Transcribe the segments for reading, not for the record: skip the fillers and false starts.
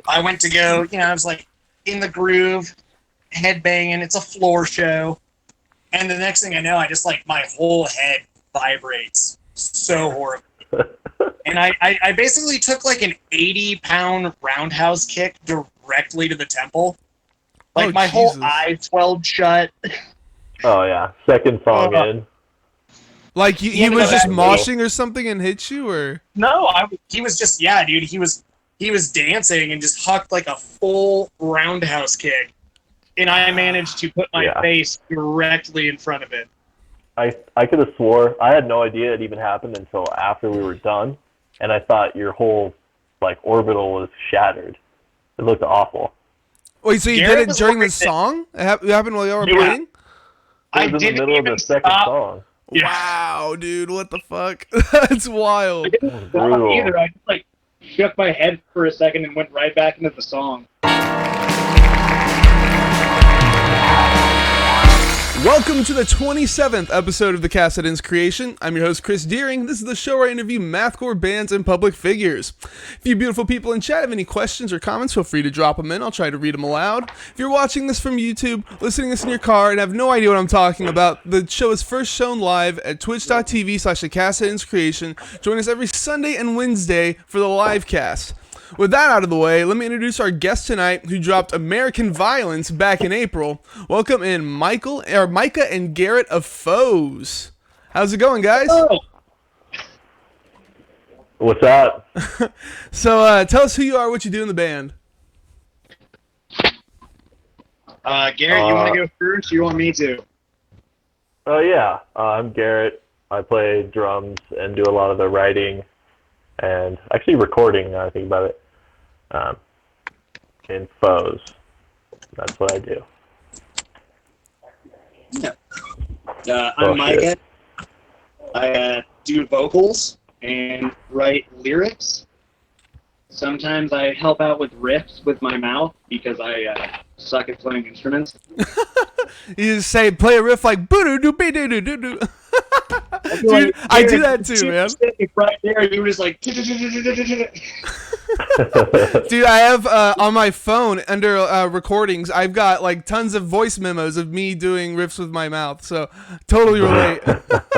I went to go, I was like in the groove, head banging. It's a floor show. And the next thing I know, I just like my whole head vibrates so horribly. And I basically took like an 80-pound roundhouse kick directly to the temple. Like my whole eye swelled shut. Oh yeah, second song in. Like he was just moshing or something and hit you, or no? He was just dude. He was dancing and just hucked like a full roundhouse kick, and I managed to put my face directly in front of it. I could have swore I had no idea it even happened until after we were done, and I thought your whole like orbital was shattered. It looked awful. Wait, so you did it during the song? It happened while you were playing? It was in the middle of the second song. Yeah. Wow, dude, what the fuck? That's wild. I didn't stop either. I just like shook my head for a second and went right back into the song. Welcome to the 27th episode of the Cassidins Creation. I'm your host, Chris Deering. This is the show where I interview mathcore bands and public figures. If you beautiful people in chat have any questions or comments, feel free to drop them in. I'll try to read them aloud. If you're watching this from YouTube, listening to this in your car, and have no idea what I'm talking about, the show is first shown live at twitch.tv/thecassidins Join us every Sunday and Wednesday for the live cast. With that out of the way, let me introduce our guest tonight who dropped American Violence back in April. Welcome in Micah and Garrett of FOES. How's it going, guys? Oh. What's up? So tell us who you are, what you do in the band. Garrett, you want to go first or you want me to? Oh yeah, I'm Garrett. I play drums and do a lot of the writing and actually recording, now I think about it, in FOES. That's what I do. Yeah. I'm Micah. I do vocals and write lyrics. Sometimes I help out with riffs with my mouth because I suck at playing instruments. You just say, play a riff like boo-doo-doo-be-doo-doo-doo-doo. Dude, I do that too, man. Right there, you were just like... Dude, I have on my phone under recordings, I've got like tons of voice memos of me doing riffs with my mouth, so totally relate.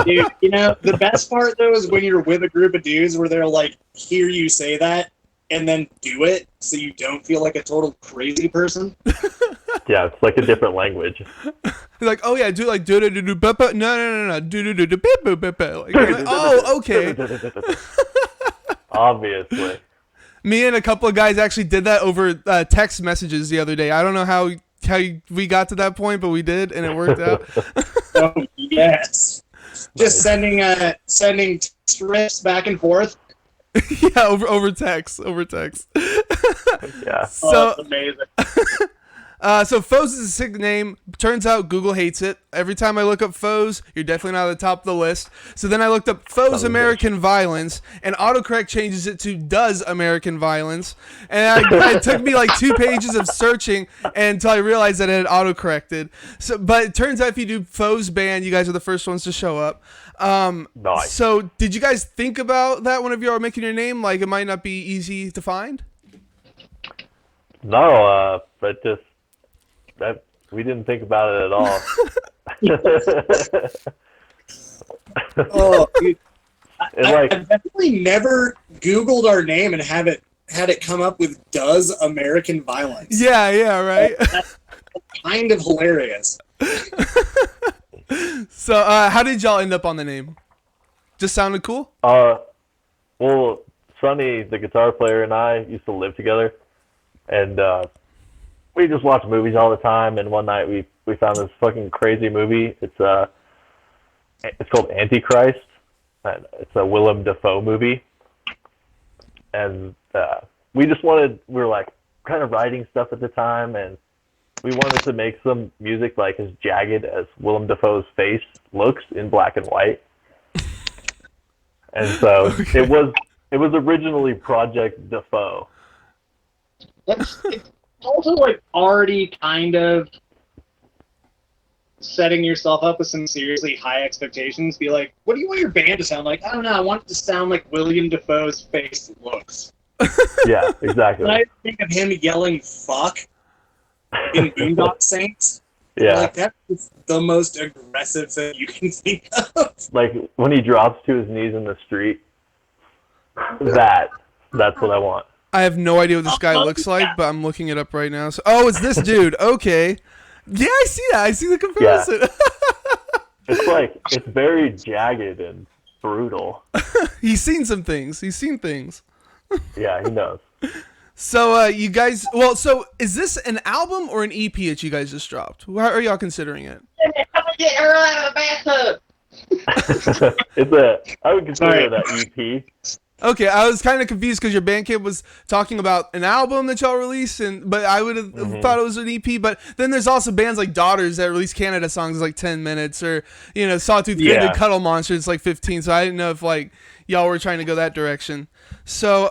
Dude, the best part though is when you're with a group of dudes where they're like, hear you say that, and then do it, so you don't feel like a total crazy person. Yeah, it's like a different language. Like, oh yeah, do like do do do do no do do do do beep boop beep. Like, oh, okay. Obviously. Me and a couple of guys actually did that over text messages the other day. I don't know how we got to that point, but we did, and it worked out. Oh yes, just sending strips back and forth. Yeah, over text. Yeah. So that's amazing. So FOES is a sick name. Turns out Google hates it. Every time I look up FOES, you're definitely not at the top of the list. So then I looked up FOES American Violence, and autocorrect changes it to Does American Violence. And it took me like 2 pages of searching until I realized that it had autocorrected. So, but it turns out if you do FOES band, you guys are the first ones to show up. Nice. So did you guys think about that whenever you were making your name? Like it might not be easy to find? No, but just... we didn't think about it at all. Oh, dude. I definitely never Googled our name and had it come up with Does American Violence. Yeah, right. That's kind of hilarious. So, how did y'all end up on the name? Just sounded cool? Well, Sonny, the guitar player, and I used to live together, and we just watch movies all the time, and one night we found this fucking crazy movie. It's called Antichrist. It's a Willem Dafoe movie. And we were like kind of writing stuff at the time, and we wanted to make some music like as jagged as Willem Dafoe's face looks in black and white. And so it was originally Project Dafoe. It's also like already kind of setting yourself up with some seriously high expectations. Be like, what do you want your band to sound like? I don't know. I want it to sound like William Dafoe's face looks. Yeah, exactly. And I think of him yelling "fuck" in Boondock Saints. Yeah, Like that's the most aggressive thing you can think of. like when he drops to his knees in the street. That's what I want. I have no idea what this guy looks like, but I'm looking it up right now. So, oh, it's this dude. Okay. Yeah, I see that. I see the comparison. It's very jagged and brutal. He's seen some things. He's seen things. Yeah, he knows. So, you guys, well, so is this an album or an EP that you guys just dropped? How are y'all considering it? I'm gonna get her out of the bathtub. I would consider it an EP. Okay, I was kind of confused because your Bandcamp was talking about an album that y'all released, but I would have thought it was an EP. But then there's also bands like Daughters that release Canada songs like 10 minutes, or Sawtooth Kid and Cuddle Monster, it's like 15. So I didn't know if like y'all were trying to go that direction. So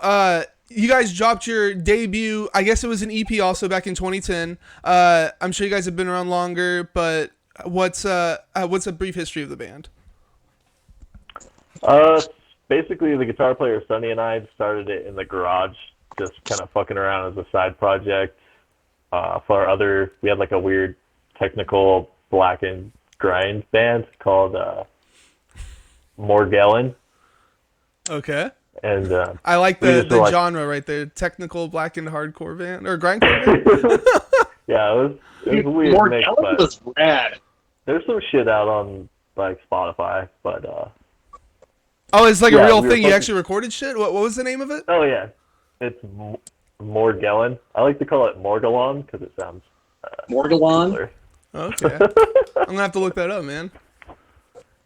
you guys dropped your debut. I guess it was an EP also back in 2010. I'm sure you guys have been around longer, but what's a brief history of the band? Basically, the guitar player Sonny and I started it in the garage, just kind of fucking around as a side project. We had like a weird technical black and grind band called Morgellon. Okay. And I like the genre right there, technical black and hardcore band or grindcore band. Yeah, it was a weird mix, but was rad. There's some shit out on like Spotify, but oh, it's like a real thing. You fucking... actually recorded shit. What was the name of it? Oh yeah, it's Morgellon. I like to call it Morgellon because it sounds Morgellon. Okay, I'm gonna have to look that up, man.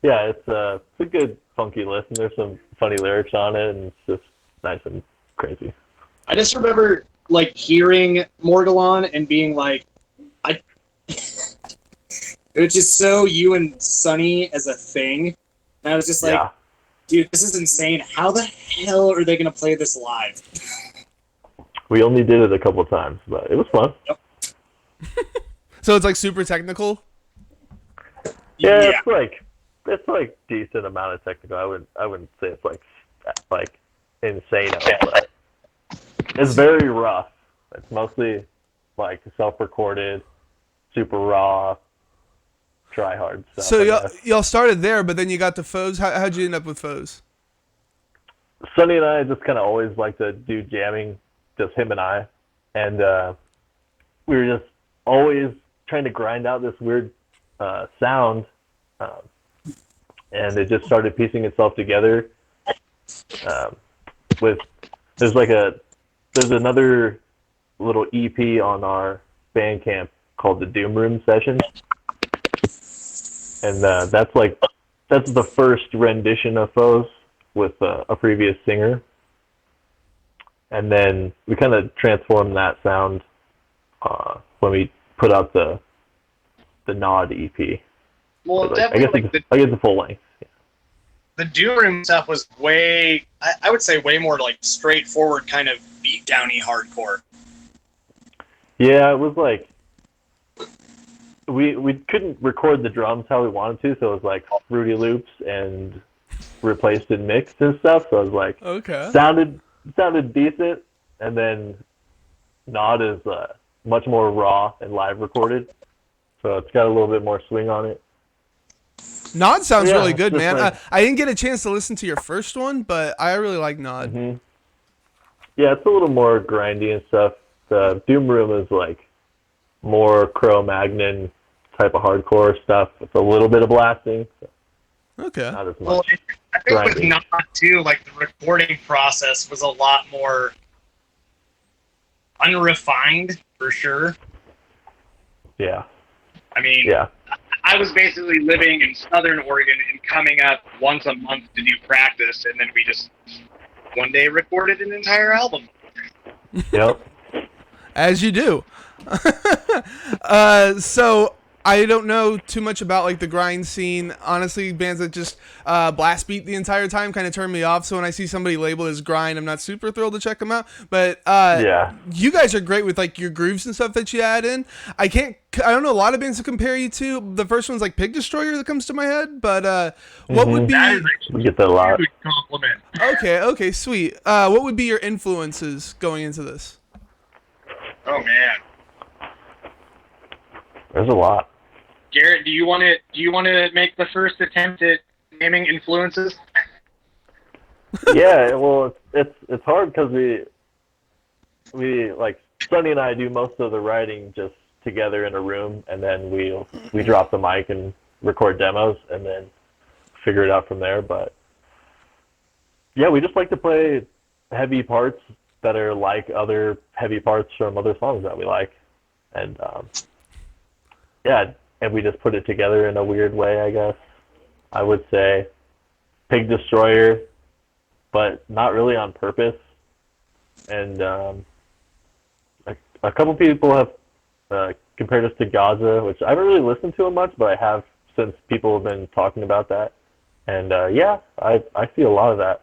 Yeah, it's a good funky listen. There's some funny lyrics on it, and it's just nice and crazy. I just remember like hearing Morgellon and being like, it was just so you and Sonny as a thing. And I was just like, dude, this is insane. How the hell are they going to play this live? We only did it a couple of times, but it was fun. Yep. So it's like super technical? Yeah, it's like decent amount of technical. I wouldn't say it's like insane, but it's very rough. It's mostly like self-recorded, super raw, try hard stuff. So y'all started there, but then you got to FOES. How'd you end up with FOES? Sonny and I just kind of always like to do jamming, just him and I, and we were just always trying to grind out this weird sound, and it just started piecing itself together. There's another little EP on our Bandcamp called the Doom Room Sessions. And that's the first rendition of FOES with a previous singer. And then we kind of transformed that sound when we put out the Nod EP. Well, I guess the full length. Yeah. The Doom Room stuff was I would say way more like straightforward kind of beatdowny hardcore. Yeah, it was like we couldn't record the drums how we wanted to, so it was like Fruity Loops and replaced and mixed and stuff. So I was like, okay, sounded decent, and then Nod is much more raw and live recorded, so it's got a little bit more swing on it. Nod sounds really good, man. Like, I didn't get a chance to listen to your first one, but I really like Nod. Mm-hmm. Yeah, it's a little more grindy and stuff. The Doom Room is like more Cro-Magnon type of hardcore stuff. It's a little bit of blasting. So okay. Not as much. Well, I think with Nod too, like the recording process was a lot more unrefined for sure. Yeah. I mean, I was basically living in Southern Oregon and coming up once a month to do practice, and then we just one day recorded an entire album. Yep. As you do. So I don't know too much about like the grind scene. Honestly, bands that just blast beat the entire time kind of turn me off. So when I see somebody labeled as grind, I'm not super thrilled to check them out. But Yeah. you guys are great with like your grooves and stuff that you add in. I don't know a lot of bands to compare you to. The first one's like Pig Destroyer that comes to my head. But what would be? That is We a get that a lot. huge compliment. Okay, sweet. What would be your influences going into this? Oh man, There's a lot. Garrett, do you want to make the first attempt at naming influences? Yeah, well, it's hard because we like Sonny and I do most of the writing just together in a room, and then we drop the mic and record demos, and then figure it out from there. But yeah, we just like to play heavy parts that are like other heavy parts from other songs that we like, and yeah, and we just put it together in a weird way, I guess. I would say Pig Destroyer, but not really on purpose. And a couple people have compared us to Gaza, which I haven't really listened to them much, but I have since people have been talking about that. And yeah, I see a lot of that.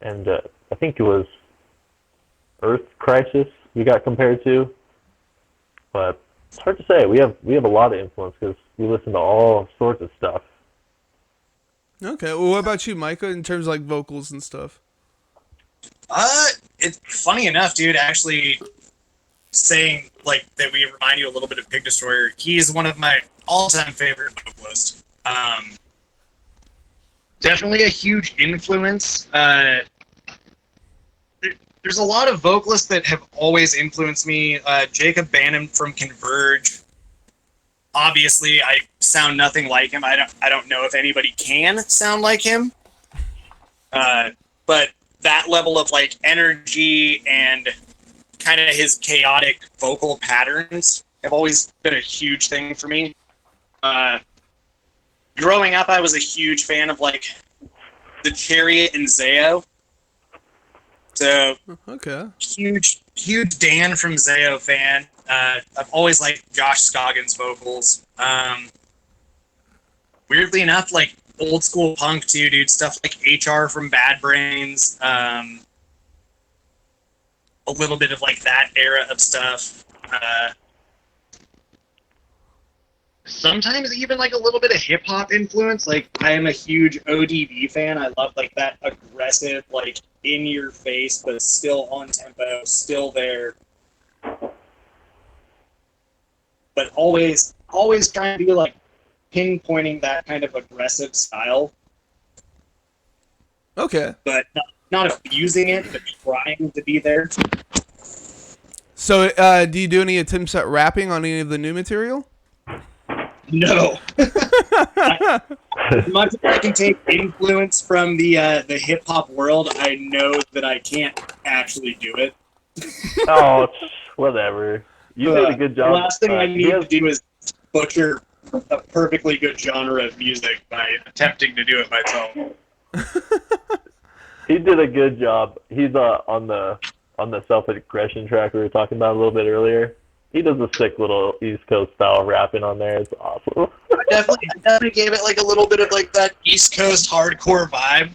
And I think it was Earth Crisis we got compared to, but it's hard to say. We have a lot of influence because we listen to all sorts of stuff. Okay, well, what about you, Micah, in terms of like vocals and stuff? It's funny enough, dude. Actually, saying like that, we remind you a little bit of Pig Destroyer. He's one of my all-time favorite vocalists. Definitely a huge influence. There's a lot of vocalists that have always influenced me. Jacob Bannon from Converge. Obviously, I sound nothing like him. I don't know if anybody can sound like him. But that level of like energy and kind of his chaotic vocal patterns have always been a huge thing for me. Growing up, I was a huge fan of like the Chariot and Zayo. So Okay. huge Dan from Zayo fan. I've always liked Josh Scoggins' vocals. Weirdly enough, like old school punk too, dude. Stuff like HR from Bad Brains. A little bit of like that era of stuff. Sometimes even like a little bit of hip hop influence. Like I am a huge ODB fan. I love like that aggressive, like in your face, but still on tempo, still there. But always trying to be like pinpointing that kind of aggressive style. Okay. But not abusing it, but trying to be there. So, do you do any attempts at rapping on any of the new material? No. As much as I can take influence from the hip hop world, I know that I can't actually do it. Oh, whatever. You did a good job. The last thing I need to do is butcher a perfectly good genre of music by attempting to do it myself. He did a good job. He's on the self-aggression track we were talking about a little bit earlier. He does a sick little East Coast style rapping on there. It's awesome. I definitely gave it like a little bit of like that East Coast hardcore vibe.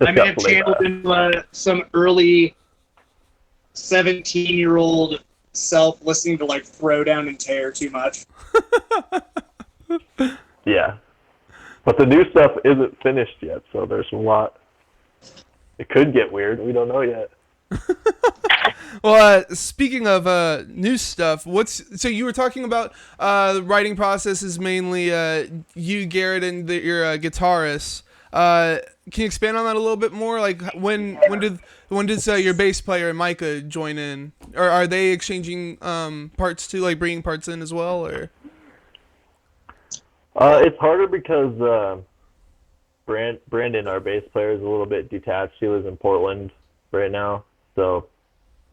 I may have channeled into some early 17-year-old self listening to like Throwdown and Tear too much. Yeah. But the new stuff isn't finished yet, so there's a lot. It could get weird. We don't know yet. Well, speaking of new stuff, so you were talking about the writing process is mainly you, Garrett, and your guitarist. Can you expand on that a little bit more? Like when did your bass player and Micah join in, or are they exchanging parts too, like bringing parts in as well, or? It's harder because Brandon, our bass player, is a little bit detached. He lives in Portland right now, so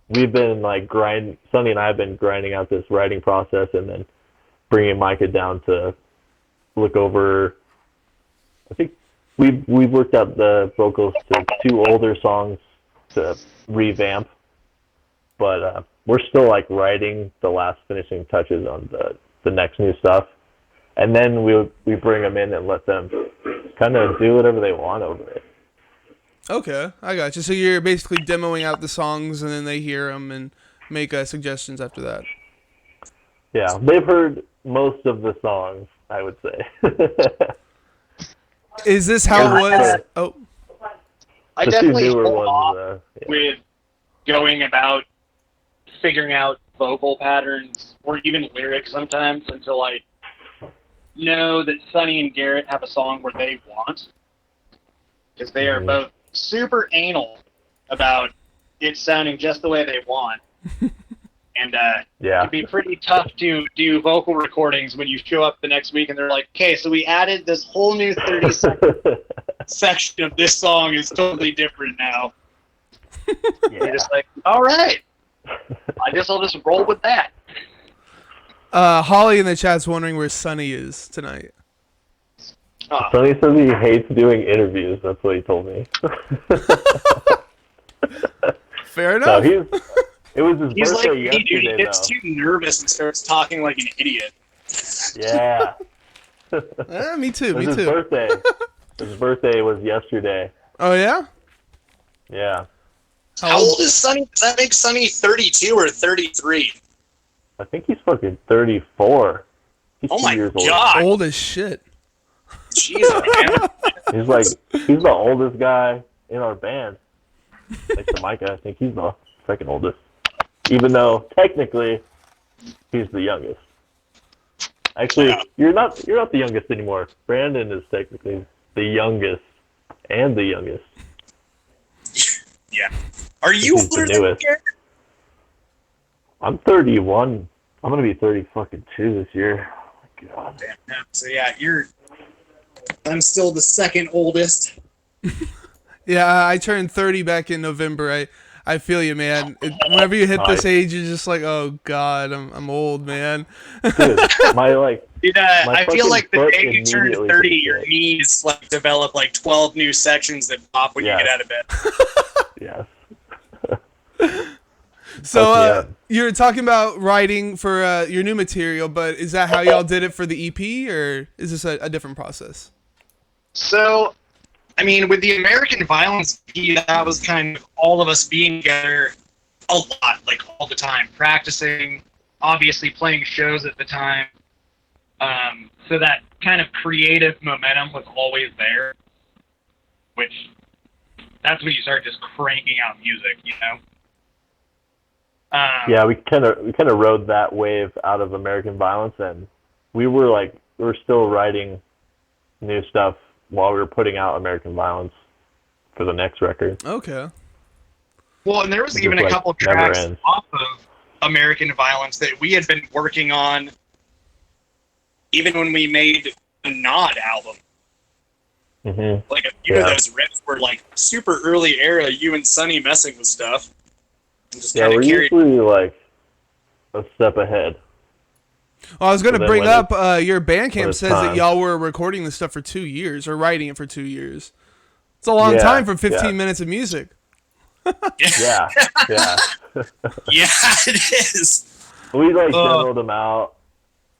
we've been like Sonny and I have been grinding out this writing process, and then bringing Micah down to look over. I think we've worked out the vocals to 2 older songs to revamp, but we're still like writing the last finishing touches on the next new stuff. and then we bring them in and let them kind of do whatever they want over it. Okay, I got you. So you're basically demoing out the songs, and then they hear them and make suggestions after that. Yeah, they've heard most of the songs, I would say. Is this how it was? Oh, I The two definitely newer hold ones, off yeah. with going about figuring out vocal patterns or even lyrics sometimes until I know that Sonny and Garrett have a song where they want, because they are both super anal about it sounding just the way they want. And it can be pretty tough to do vocal recordings when you show up the next week and they're like, okay, so we added this whole new 30-second section of this song is totally different now. You're just like, all right, I guess I'll just roll with that. Holly in the chat's wondering where Sonny is tonight. Sonny says he hates doing interviews. That's what he told me. Fair enough. No, it was his He's birthday like me, dude. He yesterday, gets though. too nervous and starts talking like an idiot. Yeah. Me too. It was Me his too. birthday. His birthday was yesterday. Oh yeah. Yeah. How old is Sonny? Does that make Sonny 32 or 33? I think he's fucking 34. He's Oh 2 my years old. god. Old as shit. Jesus, man. He's the oldest guy in our band. Next to Micah, I think he's the second oldest. Even though technically he's the youngest. Actually, you're not the youngest anymore. Brandon is technically the youngest and the youngest. Yeah. Are you He's the older than newest. Garrett? I'm 31. I'm gonna be 30 fucking 2 this year. Oh my god. Damn. So yeah, I'm still the second oldest. Yeah, I turned 30 back in November. I feel you, man. Whenever you hit this Nice. age, you're just like, oh god, I'm old, man. Dude, my Dude, my I feel fucking like the foot day you turn immediately 30, takes your it. knees like develop like 12 new sections that pop when Yeah. you get out of bed. Yes. So yeah. you're talking about writing for your new material, but is that how y'all did it for the EP, or is this a different process? So, I mean, with the American Violence EP, that was kind of all of us being together a lot, like all the time, practicing, obviously playing shows at the time. So that kind of creative momentum was always there, which that's when you start just cranking out music, you know? Yeah, we kind of rode that wave out of American Violence, and we were still writing new stuff while we were putting out American Violence for the next record. Okay. Well, and there was even a couple tracks off of American Violence that we had been working on even when we made a Nod album. Mm-hmm. Like a few of those riffs were like super early era, you and Sonny messing with stuff. And just Yeah, we're carried. usually like a step ahead. Well, I was going So to then bring when up your when Bandcamp it's says that time. y'all were recording this stuff for 2 years or writing it for 2 years. It's a long time for 15 minutes of music. Yeah, yeah. Yeah, it is. We demoed them out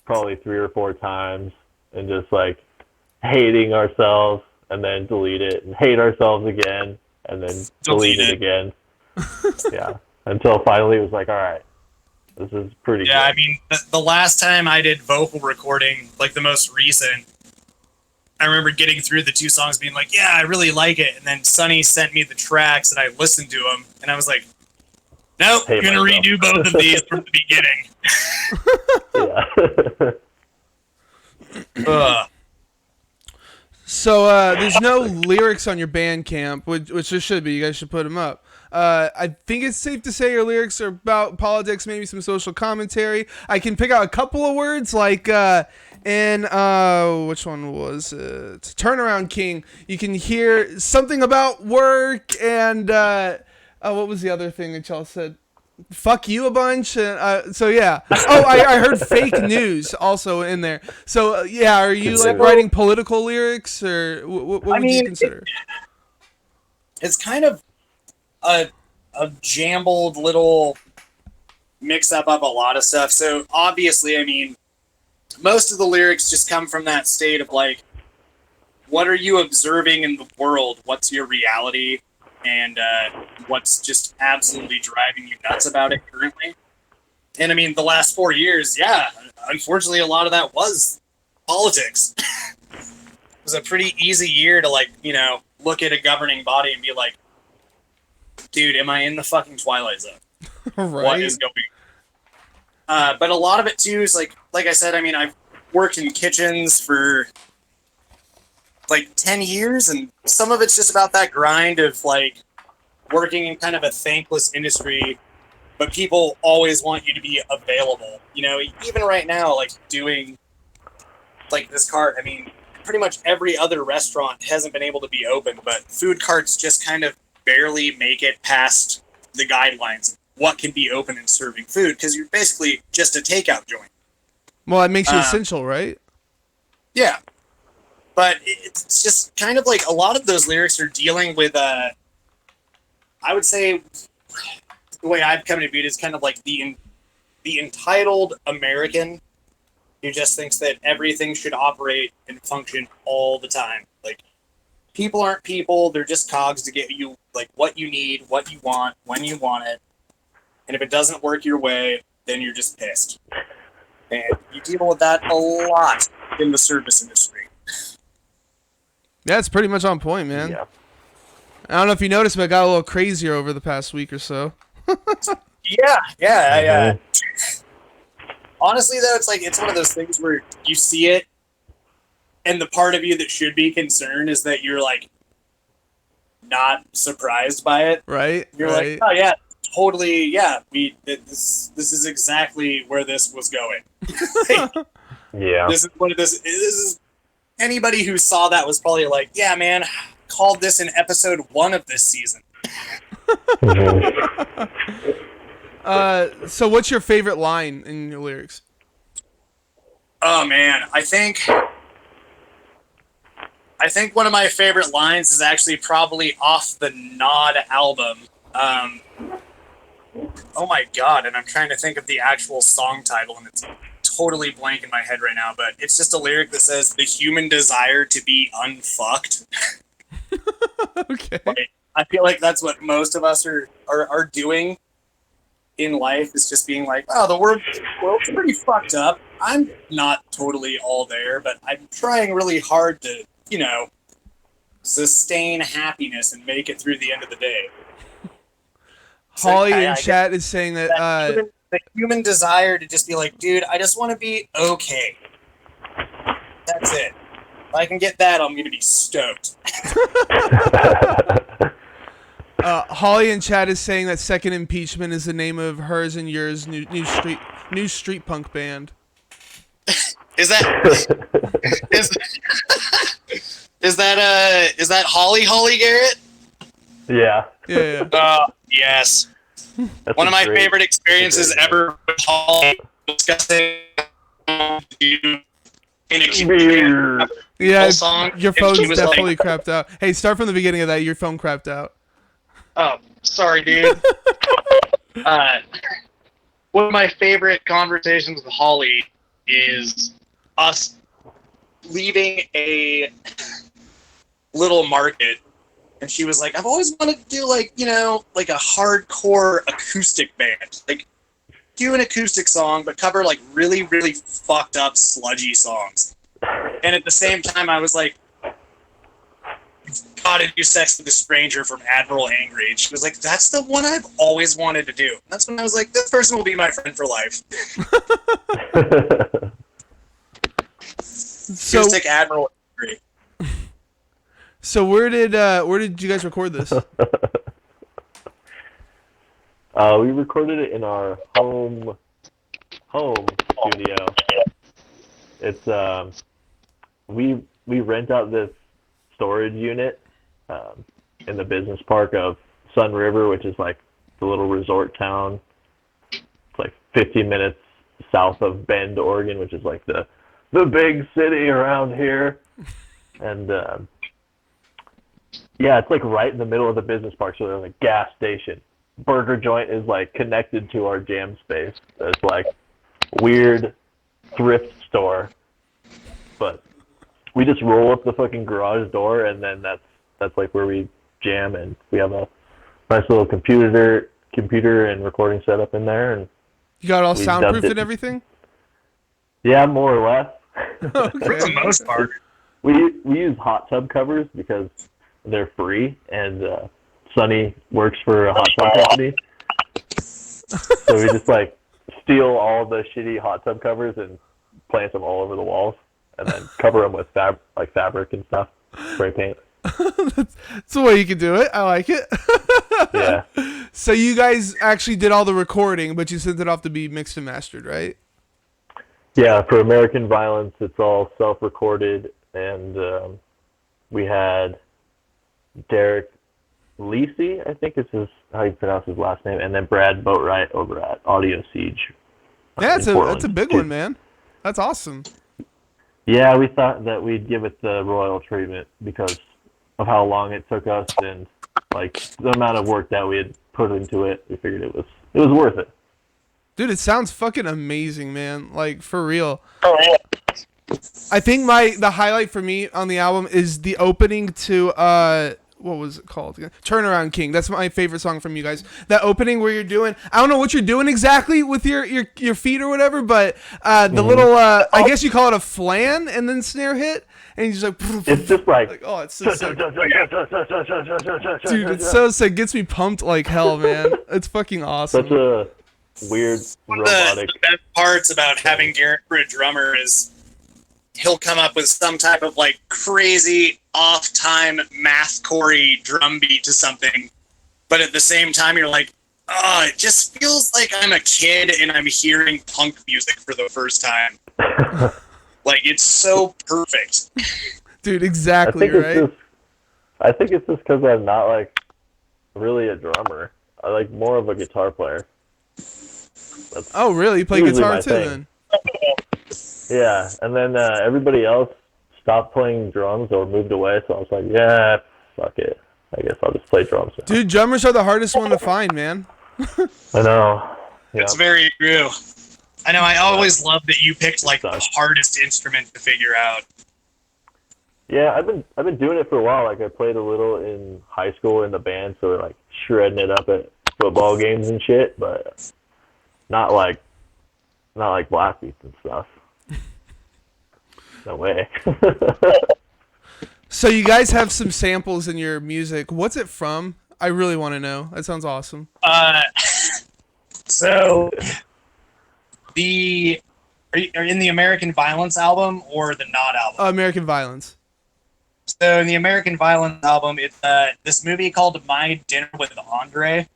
probably 3 or 4 times and just like hating ourselves and then delete it and hate ourselves again and then delete it again. Yeah, until finally it was like, all right, this is pretty good. I mean, the last time I did vocal recording, like the most recent, I remember getting through the 2 songs being like, yeah, I really like it. And then Sonny sent me the tracks and I listened to them and I was like, nope, I'm going to redo both of these from the beginning. Yeah. So there's no lyrics on your Bandcamp, which there should be. You guys should put them up. I think it's safe to say your lyrics are about politics, maybe some social commentary. I can pick out a couple of words like which one was it? Turnaround King. You can hear something about work and what was the other thing that y'all said? Fuck you a bunch. So yeah. Oh, I heard fake news also in there. So yeah, are you like writing political lyrics or what would you consider? It's kind of a jambled little mix up of a lot of stuff. So obviously, I mean, most of the lyrics just come from that state of like, what are you observing in the world? What's your reality? And what's just absolutely driving you nuts about it currently? And I mean, the last 4 years, yeah, unfortunately, a lot of that was politics. It was a pretty easy year to, like, you know, look at a governing body and be like, dude, am I in the fucking Twilight Zone? Right. What is going on? But a lot of it, too, is like I said, I mean, I've worked in kitchens for like 10 years, and some of it's just about that grind of like working in kind of a thankless industry, but people always want you to be available. You know, even right now, like doing like this cart, I mean, pretty much every other restaurant hasn't been able to be open, but food carts just kind of barely make it past the guidelines of what can be open and serving food, because you're basically just a takeout joint. Well, that makes you essential, right? Yeah. But it's just kind of like a lot of those lyrics are dealing with, I would say, the way I've come to view it is kind of like the entitled American who just thinks that everything should operate and function all the time. Like, people aren't people; they're just cogs to get you like what you need, what you want, when you want it. And if it doesn't work your way, then you're just pissed. And you deal with that a lot in the service industry. Yeah, it's pretty much on point, man. Yeah. I don't know if you noticed, but it got a little crazier over the past week or so. Yeah. Honestly, though, it's one of those things where you see it, and the part of you that should be concerned is that you're like not surprised by it. Right. You're like, oh yeah, totally. Yeah, this is exactly where this was going. Like, Yeah. This is anybody who saw that was probably like, yeah, man, called this in episode 1 of this season. So what's your favorite line in your lyrics? Oh man, I think one of my favorite lines is actually probably off the Nod album. Oh my god, and I'm trying to think of the actual song title, and it's totally blank in my head right now, but it's just a lyric that says, the human desire to be unfucked. Okay. Like, I feel like that's what most of us are doing in life, is just being like, oh, the world's pretty fucked up. I'm not totally all there, but I'm trying really hard to, you know, sustain happiness and make it through the end of the day. Holly in chat is saying that the human desire to just be like, dude, I just want to be okay. That's it. If I can get that, I'm going to be stoked. Holly in chat is saying that Second Impeachment is the name of hers and yours new street punk band. Is that is that Holly Garrett? Yeah. Yeah. Yes. That's One of my great- favorite experiences ever with Holly, discussing in a Beer. Yeah, song. your and phone's she was definitely like, crapped out. Hey, start from the beginning of that. Your phone crapped out. oh, sorry, dude. One of my favorite conversations with Holly is us leaving a little market, and she was like, I've always wanted to do like, you know, like a hardcore acoustic band. Like, do an acoustic song, but cover like really, really fucked up, sludgy songs. And at the same time, I was like, you've got to do Sex with a Stranger from Admiral Angry. And she was like, that's the one I've always wanted to do. And that's when I was like, this person will be my friend for life. So, Acoustic Admiral Angry. so where did you guys record this? We recorded it in our home studio. It's we rent out this storage unit in the business park of Sun River, which is like the little resort town. It's like 15 minutes south of Bend, Oregon, which is like the big city around here. And yeah, it's like right in the middle of the business park, so there's a gas station. Burger joint is like connected to our jam space. There's like weird thrift store, but we just roll up the fucking garage door, and then that's like where we jam, and we have a nice little computer and recording setup in there, and You got all we soundproof dubbed and it. everything? Yeah, more or less. For the Okay. most part. We use hot tub covers because they're free, and Sonny works for a hot tub company, so we just like steal all the shitty hot tub covers and plant them all over the walls, and then cover them with fabric and stuff, spray paint. That's the way you can do it. I like it. Yeah. So you guys actually did all the recording, but you sent it off to be mixed and mastered, right? Yeah, for American Violence, it's all self-recorded, and we had Derek Lisi, I think is how you pronounce his last name, and then Brad Boatwright over at Audio Siege. Yeah, in Portland, that's a big too. one, man. That's awesome. Yeah, we thought that we'd give it the royal treatment because of how long it took us and like the amount of work that we had put into it. We figured it was worth it. Dude, it sounds fucking amazing, man. Like, for real. Oh, yeah. I think the highlight for me on the album is the opening to what was it called again? Turnaround King. That's my favorite song from you guys. That opening where you're doing, I don't know what you're doing exactly with your feet or whatever, but the little I guess you call it a flan and then snare hit, and you're just like It's just like oh, it's so sick. Dude, it's so sick. Gets me pumped like hell, man. It's fucking awesome. such a weird robotic. The best parts about having Garrett for a drummer is he'll come up with some type of like crazy off-time math-core drum beat to something, but at the same time you're like, oh, it just feels like I'm a kid and I'm hearing punk music for the first time. Like, it's so perfect. Dude, exactly right. I think it's just because I'm not like really a drummer. I like more of a guitar player. That's Oh, really? You play usually guitar my too thing. then? Yeah, and then everybody else stopped playing drums or moved away, so I was like, yeah, fuck it. I guess I'll just play drums now. Dude, drummers are the hardest one to find, man. I know. Yeah. It's very true. I know, I always love that you picked like the Sucks. hardest instrument to figure out. Yeah, I've been doing it for a while. Like I played a little in high school in the band, so we're like shredding it up at football games and shit, but not like blast beats and stuff. No way. So you guys have some samples in your music. What's it from? I really want to know. That sounds awesome. So are you in the American Violence album or the Not album? American Violence. So in the American Violence album, it's this movie called My Dinner with Andre.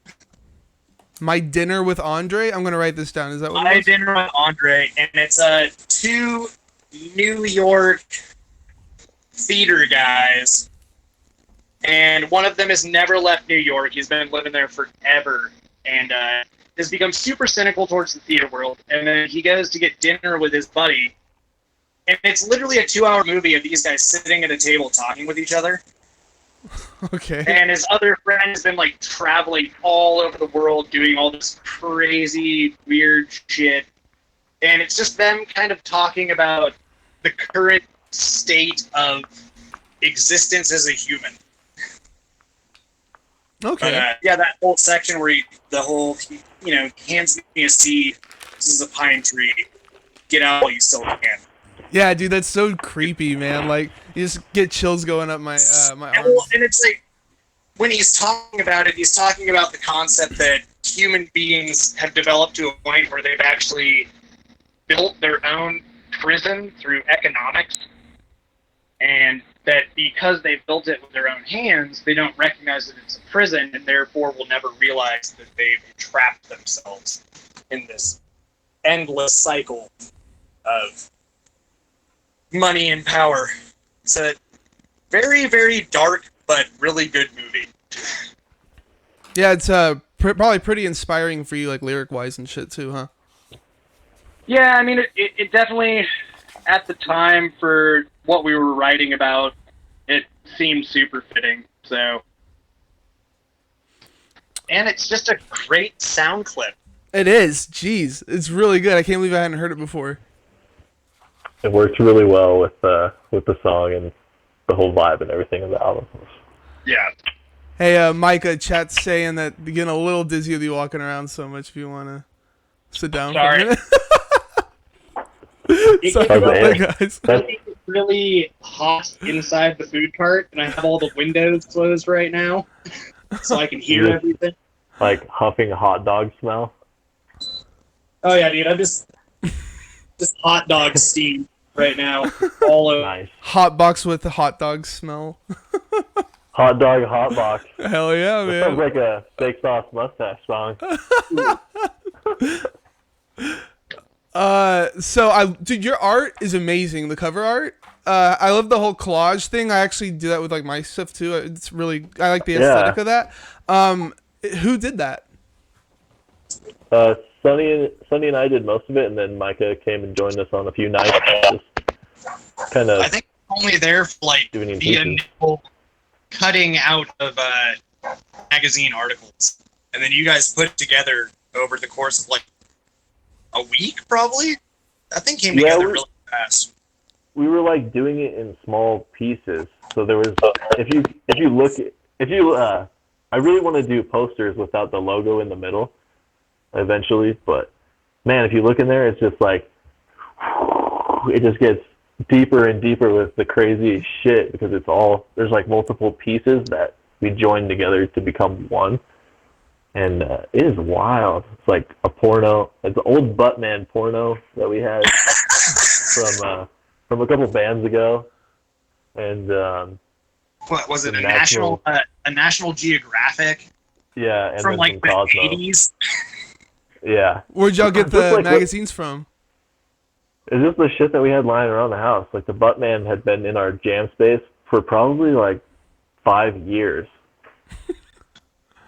My Dinner with Andre? I'm going to write this down. Is that what it My was? Dinner with Andre, and it's two New York theater guys, and one of them has never left New York. He's been living there forever, and has become super cynical towards the theater world. And then he goes to get dinner with his buddy, and it's literally a 2-hour movie of these guys sitting at a table talking with each other. Okay. And his other friend has been like traveling all over the world doing all this crazy, weird shit. And it's just them kind of talking about the current state of existence as a human. Okay. But, yeah, that whole section where he hands me a seed. This is a pine tree. Get out while you still can. Yeah, dude, that's so creepy, man. Like, you just get chills going up my my And, arms. and it's like, when he's talking about it, he's talking about the concept that human beings have developed to a point where they've actually built their own prison through economics, and that because they've built it with their own hands, they don't recognize that it's a prison, and therefore will never realize that they've trapped themselves in this endless cycle of money and power. It's a very, very dark but really good movie. Yeah, it's probably pretty inspiring for you, like lyric wise and shit too, huh? Yeah, I mean, it definitely, at the time for what we were writing about, it seemed super fitting. So, and it's just a great sound clip. It is. Jeez, it's really good. I can't believe I hadn't heard it before. it worked really well with the song and the whole vibe and everything of the album. Yeah. Hey, Micah, chat's saying that you're getting a little dizzy with you walking around so much. If you want to sit down for a Sorry. minute. It Sorry gets about that, really, guys. really hot inside the food cart, and I have all the windows closed right now, so I can hear Yes. everything. Like huffing hot dog smell. Oh yeah, dude, I'm just hot dog steam right now, all over. Nice. Hot box with the hot dog smell. Hot dog, hot box. Hell yeah, That sounds man. like a steak sauce mustache song. Dude, your art is amazing. The cover art. I love the whole collage thing. I actually do that with like my stuff too. It's really, I like the aesthetic of that. Who did that? Sonny and I did most of it, and then Micah came and joined us on a few nights. Just kind I of think I'm only there for like doing in the pieces. initial cutting out of magazine articles, and then you guys put it together over the course of like a week, probably. That thing came together really fast. We were like doing it in small pieces. So there was, if you look, I really want to do posters without the logo in the middle, eventually. But man, if you look in there, it's just like it just gets deeper and deeper with the crazy shit because there's like multiple pieces that we joined together to become one. And it is wild. It's like a porno. It's an old Buttman porno that we had from a couple bands ago. And What was it? the A National Geographic yeah, and from then like some the Cosmo. 80s. Yeah, Where'd y'all get the Just like magazines from? it's just the shit that we had lying around the house. Like the Buttman had been in our jam space for probably like 5 years.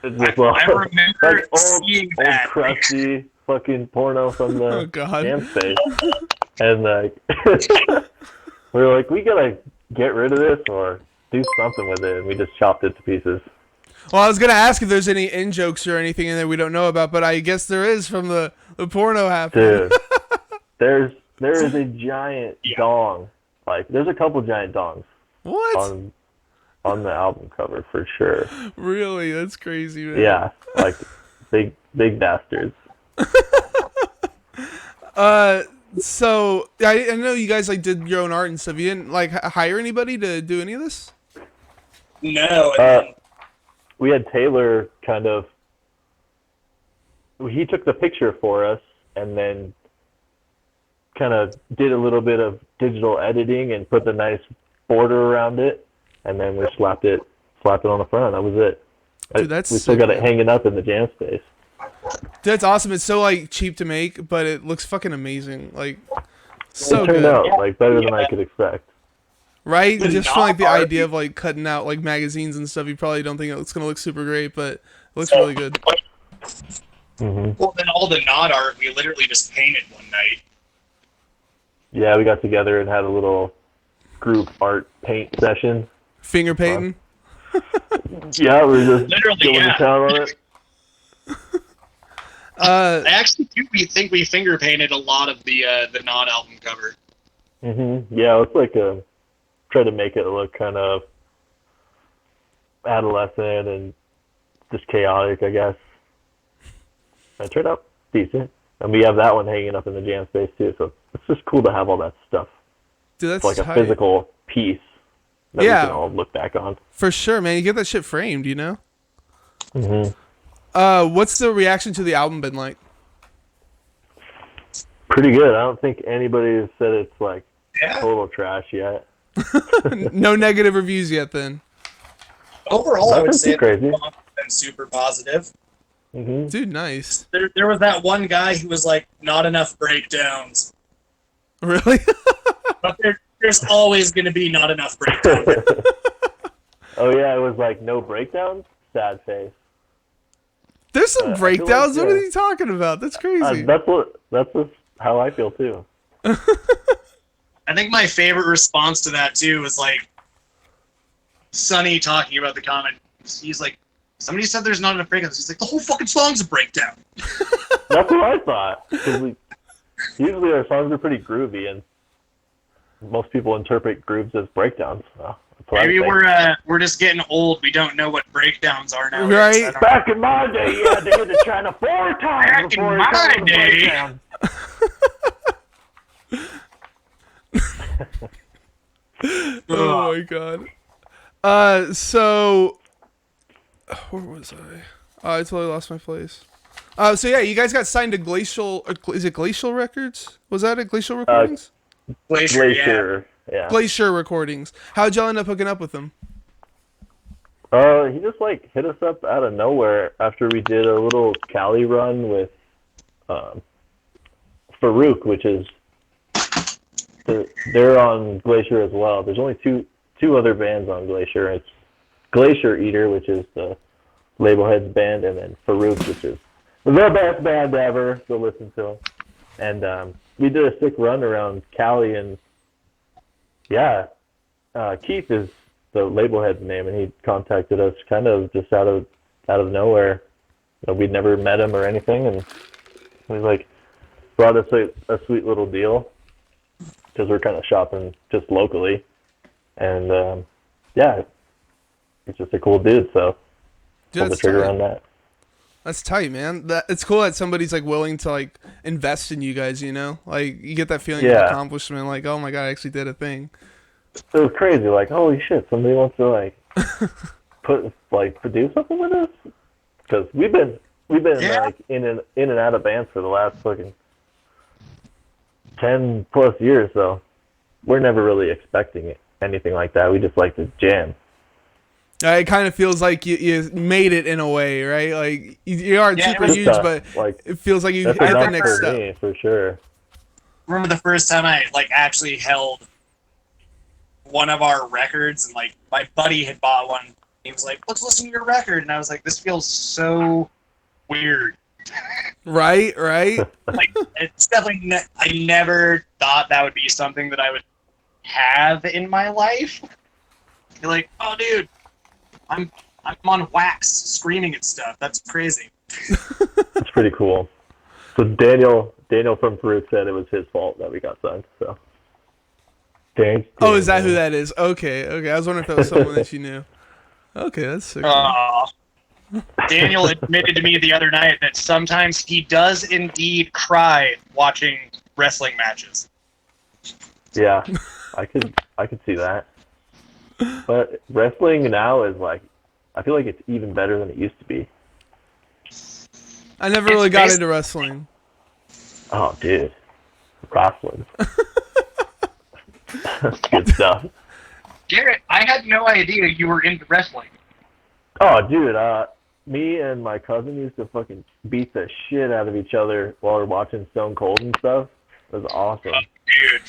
It's just I remember like seeing old that. crusty fucking porno from the Oh, God. jam space. And like we were like, we gotta get rid of this or do something with it, and we just chopped it to pieces. Well, I was gonna ask if there's any in jokes or anything in there we don't know about, but I guess there is from the porno happening. Dude, there is a giant dong. Like there's a couple giant dongs What? on the album cover for sure. Really? That's crazy, man. Yeah, like big bastards. So I know you guys like did your own art and stuff. You didn't like hire anybody to do any of this? No. We had Taylor kind of. He took the picture for us and then kind of did a little bit of digital editing and put the nice border around it, and then we slapped it on the front. That was it. Dude, that's we still sick, got it man. hanging up in the jam space. Dude, that's awesome. It's so like cheap to make, but it looks fucking amazing. Like so It turned good, out like better than I could expect. right? The Just from like the non-art- idea of like cutting out like magazines and stuff, you probably don't think it's gonna look super great, but it looks really good. Well, then all the not art, we literally just painted one night. Yeah, we got together and had a little group art paint session. Finger painting. Yeah, we were just Literally, going yeah. to town on it. I actually do think we finger painted a lot of the not album cover. Yeah, it's like try to make it look kind of adolescent and just chaotic, I guess. It turned out decent. And we have that one hanging up in the jam space too, so it's just cool to have all that stuff. Dude, that's It's like a tight. physical piece that Yeah. we can all look back on. For sure, man. You get that shit framed, you know? Mm-hmm. What's the reaction to the album been like? Pretty good. I don't think anybody has said it's like Yeah. total trash yet. No negative reviews yet, then. Overall, I would Nothing say too crazy. the response has been super positive. Mm-hmm. Dude, nice. There was that one guy who was like, not enough breakdowns. Really? But there's always going to be not enough breakdowns. Oh yeah, it was like no breakdowns. Sad face. There's some I feel breakdowns. like, What yeah. are you talking about? That's crazy. That's just how I feel too. I think my favorite response to that too was like Sonny talking about the comment. He's like, somebody said there's not enough breakdowns. He's like, the whole fucking song's a breakdown. That's what I thought. 'Cause usually our songs are pretty groovy, and most people interpret grooves as breakdowns. So that's what I Maybe think. we're just getting old. We don't know what breakdowns are nowadays. Right. I don't- Back in my day, you had to hit the China 4 times Back in before it my got to the day. breakdown. Oh my god. So where was I? I totally lost my place. So yeah, you guys got signed to Glacial. Is it Glacial Records? Was that it? Glacial Recordings? Glacier, yeah. Glacier, yeah. Glacier Recordings. How'd y'all end up hooking up with them? He just like hit us up out of nowhere after we did a little Cali run with Farouk, which is they're on Glacier as well. There's only two other bands on Glacier. It's Glacier Eater, which is the label head's band, and then Farouk, which is the best band ever. Go listen to them. And we did a sick run around Cali, and yeah, Keith is the label head's name, and he contacted us kind of just out of nowhere. You know, we'd never met him or anything, and he like brought us a sweet little deal because we're kind of shopping just locally, and yeah, he's just a cool dude. So pulled the trigger on that. That's tight, man. It's cool that somebody's like willing to like invest in you guys. You know, like you get that feeling of accomplishment. Like, oh my god, I actually did a thing. It was crazy. Like, holy shit, somebody wants to like produce something with us, because we've been like in and out of bands for the last fucking 10 plus years, so we're never really expecting anything like that. We just like to jam. It kind of feels like you made it in a way, right? Like you aren't super huge, but like, it feels like you hit that's the enough next for step. me, for sure. Remember the first time I like actually held one of our records, and like my buddy had bought one. He was like, "Let's listen to your record," and I was like, "This feels so weird." Right. Like, it's definitely. I never thought that would be something that I would have in my life. You're like, "Oh, dude, I'm on wax screaming at stuff. That's crazy." It's pretty cool. So Daniel from Peru said it was his fault that we got signed. So. Thanks. Oh, is that who that is? Okay. I was wondering if that was someone that you knew. Okay, that's sick. Daniel admitted to me the other night that sometimes he does indeed cry watching wrestling matches. Yeah, I could see that. But wrestling now is like, I feel like it's even better than it used to be. I never really got into wrestling. Oh, dude, wrestling. Good stuff. Garrett, I had no idea you were into wrestling. Oh, dude, me and my cousin used to fucking beat the shit out of each other while we're watching Stone Cold and stuff. It was awesome. Dude.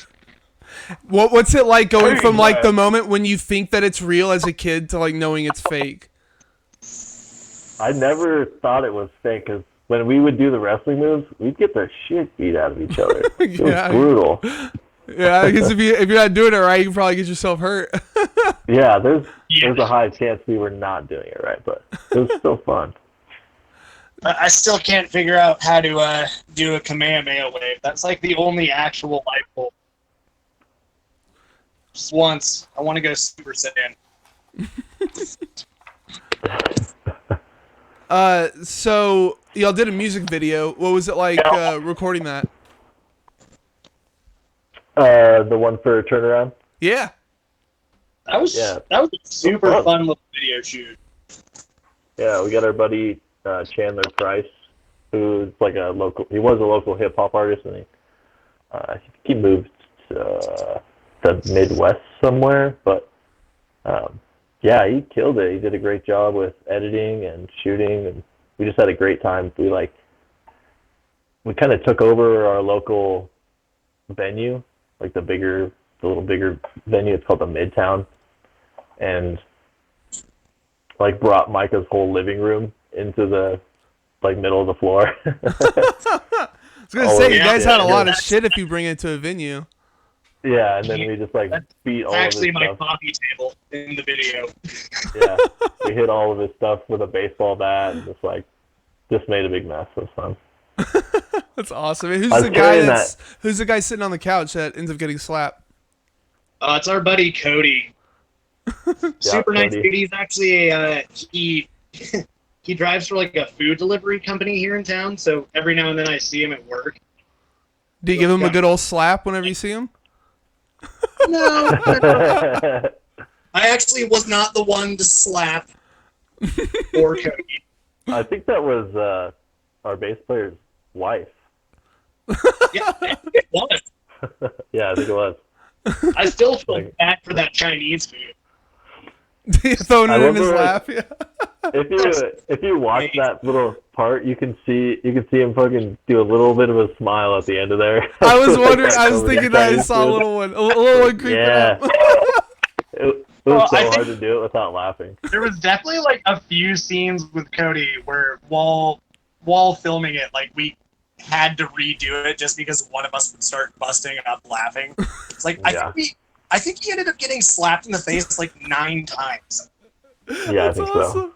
What's it like going from like the moment when you think that it's real as a kid to like knowing it's fake? I never thought it was fake, because when we would do the wrestling moves, we'd get the shit beat out of each other. It was brutal. Yeah, because if you're not doing it right, you can probably get yourself hurt. Yeah, there's a high chance we were not doing it right, but it was still fun. I still can't figure out how to do a Kamehameha wave. That's like the only actual light bulb. Just once. I want to go Super Saiyan. So y'all did a music video. What was it like recording that? The one for Turnaround? Yeah. That was a super fun little video shoot. Yeah, we got our buddy Chandler Price, who's like he was a local hip hop artist, and he moved to the Midwest somewhere, but yeah, he killed it. He did a great job with editing and shooting, and we just had a great time. We kind of took over our local venue, like the little bigger venue. It's called the Midtown, and like brought Micah's whole living room into the like middle of the floor. I was gonna say, you guys had a lot of shit if you bring it to a venue. Yeah, and then we just like beat all of his stuff. Actually, my coffee table in the video. Yeah, we hit all of his stuff with a baseball bat and just made a big mess. It was fun. That's awesome. Who's the guy sitting on the couch that ends up getting slapped? It's our buddy Cody. Super nice Cody. dude. He's actually he he drives for like a food delivery company here in town. So every now and then I see him at work. Do you give him a good old slap whenever you see him? No, I actually was not the one to slap or Cody. I think that was our bass player's wife. Yeah, it was. Yeah, I think it was. I still feel bad for that Chinese food. Throwing it in his remember, lap. Yeah. If you watch that little part, you can see him fucking do a little bit of a smile at the end of there. I was wondering. I was thinking that I saw a little one creeping Yeah. up. It was so hard to do it without laughing. There was definitely like a few scenes with Cody where while filming it, like we had to redo it just because one of us would start busting up laughing. It's like I think he ended up getting slapped in the face like 9 times. Yeah, I think so.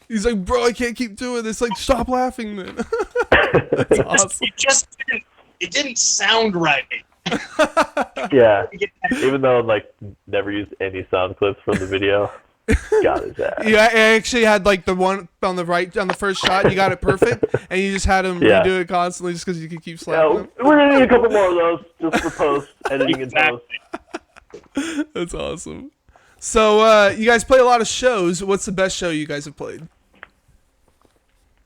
He's like, bro, I can't keep doing this. Like, stop laughing, man. That's awesome. It didn't sound right. Yeah, even though like never used any sound clips from the video, got his ass. Yeah, I actually had like the one on the right on the first shot. You got it perfect, and you just had him redo it constantly just because you could keep slapping him. We're gonna need a couple more of those just for post editing and post. That's awesome. So you guys play a lot of shows. What's the best show you guys have played?